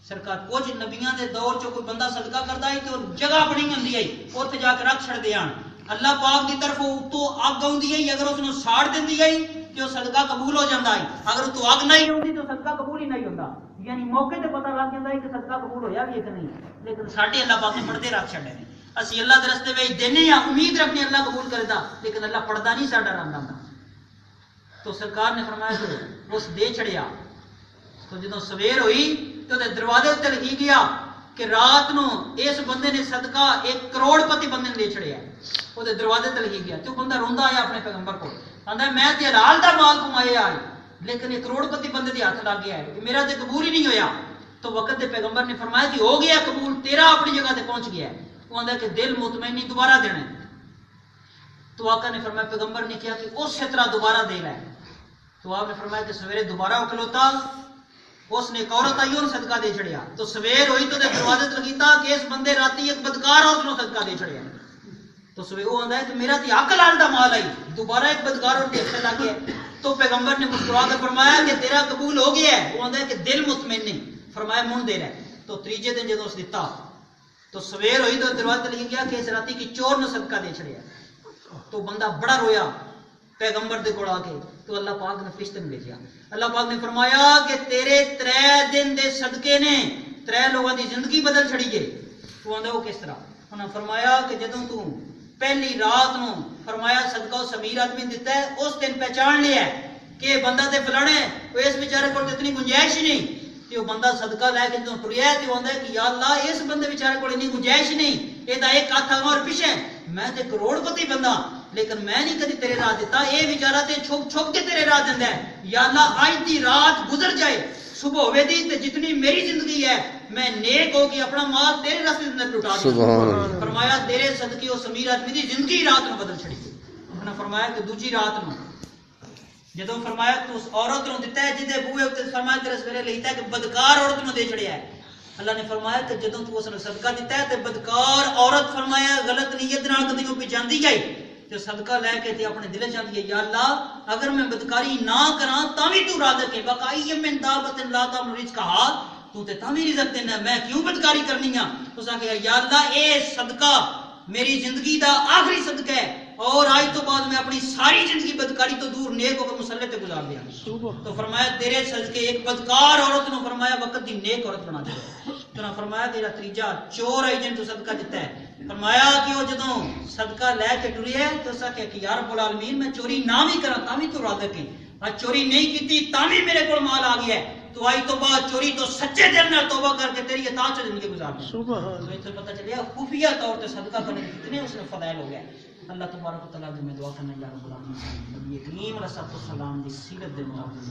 سرکار کچھ نبیاں دے دور چ کوئی بندہ صدقہ کردا ہے تے جگہ بنی ہوندی ہے اوتھے جا کے رکھ چھڑ دے آن، اللہ پاک دی طرف تو اگ آندی ہے، اگر اس نو ساڑ دیندی ہے تے وہ صدقہ قبول ہو جاندا ہے، اگر تو اگ نہیں ہوندی تو صدقہ قبول ہی نہیں ہوندا، یعنی موقع تے پتہ لگ جاندا ہے کہ صدقہ قبول ہویا بھی ہے کہ نہیں۔ لیکن ساڈے اللہ پاک نے پردے رکھ چھڑے نے، اسی اللہ دے راستے وچ دینے یا امید رکھنے اللہ قبول کردا، لیکن اللہ پردہ نہیں ساڈا رہندا ہوندا۔ تو سرکار نے فرمایا کہ اس دے چھڑیا، تو جدوں سویر ہوئی تو دے دروازے تے لکھی گیا کہ رات نو اس بندے نے صدقہ 1 کروڑ پتی بندے نے دے چھڑیا، وہ دے دروازے تے لکھی گیا۔ تو بندہ روندا آیا اپنے پیغمبر کو، آندا میں تے حلال دا مال کمایا ہے لیکن 1 کروڑ پتی بندے دے ہاتھ لگ گیا ہے کہ میرا تے قبول ہی نہیں ہویا۔ تو وقت دے پیغمبر نے فرمایا کہ ہو گیا قبول، تیرا اپنی جگہ تے پہنچ گیا ہے۔ وہ آندا کہ دل مطمئن نہیں دوبارہ دینا ہے۔ تو آقا نے فرمایا پیغمبر نے کہا کہ اسی طرح دوبارہ دینا ہے۔ تو آپ نے فرمایا کہ سویرے دوبارہ اکلوتا، اس نے ایک عورت آئی اور صدقہ دے چھڑیا، تو سویر ہوئی تو دے دروازے تے لگیتا کہ اس بندے راتی ایک بدکار عورت نو صدقہ دے چھڑیا۔ تو سویر وہ آندا ہے کہ میرا تے حق لال دا مال آئی، دوبارہ ایک بدکار عورت دے ہتھ لگ گیا۔ تو پیغمبر نے مسکرا کر فرمایا کہ تیرا قبول ہو گیا ہے۔ وہ آندا ہے کہ دل مطمئن نہیں، فرمایا من دے رہا۔ تو تیجے دن جدوں اس دیتا تو سویر ہوئی تو دروازے تے لگی گیا کہ اس راتی کی چور نو صدقہ دے چھڑیا۔ تو بندہ بڑا رویا پیغمبر دے کول آ کے، تو اللہ پاک نے فرشتے نے بھیجا۔ اللہ پاک نے فرمایا کہ تیرے 3 دن دے صدقے نے 3 لوگوں دی زندگی بدل چھڑی ہے۔ تو آندا وہ کس طرح؟ انہاں فرمایا کہ جدوں تو پہلی رات نو فرمایا صدقہ سمیر آدمی دیتا ہے، اس دن پہچان لیا ہے کہ بندہ تے فلانے ہے، وہ اس بیچارے کو اتنی گنجائش ہی نہیں، کہ وہ بندہ صدقہ لے کے جدوں ٹریا ہے تو آندا ہے کہ یا اللہ اس بندے بیچارے کو اتنی گنجائش نہیں، یہ دا ایک ہاتھ اور پیچھے، میں تے کروڑ پتی بندہ لیکن میں نہیں کدی تیرے راہ دیتا، اے بیچارہ تے چھپ چھپ کے تیرے راہ دیندا ہے۔ یا اللہ آج دی رات گزر جائے، صبح ہوے دی تے جتنی میری زندگی ہے میں نیک ہو کے اپنا مال تیرے راستے اندر لٹا دوں۔ فرمایا تیرے صدقے او سمیر آدمی دی زندگی رات نو بدل چھڑی۔ انہوں نے فرمایا کہ دوجی رات نو جدوں فرمایا تو اس عورت نو دیتا ہے جدے بوئے تے فرمایا تیرے سویرے لکھتا ہے کہ بدکار عورت نو دے چھڑیا ہے۔ اللہ نے فرمایا کہ جدوں تو اس نے صدقہ دیتا ہے تے بدکار عورت فرمایا غلط نیت نال کدی او پہچاندی جائے تے صدقہ لے کے تے اپنے دل چاہتی ہے یا اللہ اگر میں بدکاری نہ کراں تاں وی تو راضی ہے، بقائی من دابت لا تم رزقھا، تو تے تاں وی رزق دینا، میں کیوں بدکاری کرنی ہے؟ اس نے کہا یا اللہ اے صدقہ میری زندگی دا آخری صدقہ ہے اور آج تو بعد میں اپنی ساری زندگی بدکاری تو دور نیک ہو کے مسلح تے گزار دیا. تو فرمایا تیرے صدقے ایک بدکار عورت نو فرمایا وقت دی نیک عورت بنا دے. تو نہ فرمایا تیرا تیجا چور ہے جن تو صدقہ دیتا ہے. فرمایا کہ وہ جدوں صدقہ لے کے ٹری ہے تو اسا کہ یا رب العالمین میں چوری نہ بھی کراں تاں بھی تو راضی ہے. آج چوری نہیں کیتی تاں بھی میرے کول مال آ گیا ہے. تو آئی تو بعد چوری تو سچے دل نال توبہ کر کے تیری اطاعت سے زندگی گزار دیں. تو اس سے پتہ چلیا خفیہ طور تے صدقہ کرنے کے کتنے اس نے فضائل ہو گئے. اللہ تبارک و تعالیٰ میں دعا کرنا یا رب العالمین نبی کریم علیہ السلام دی سیرت دے مطابق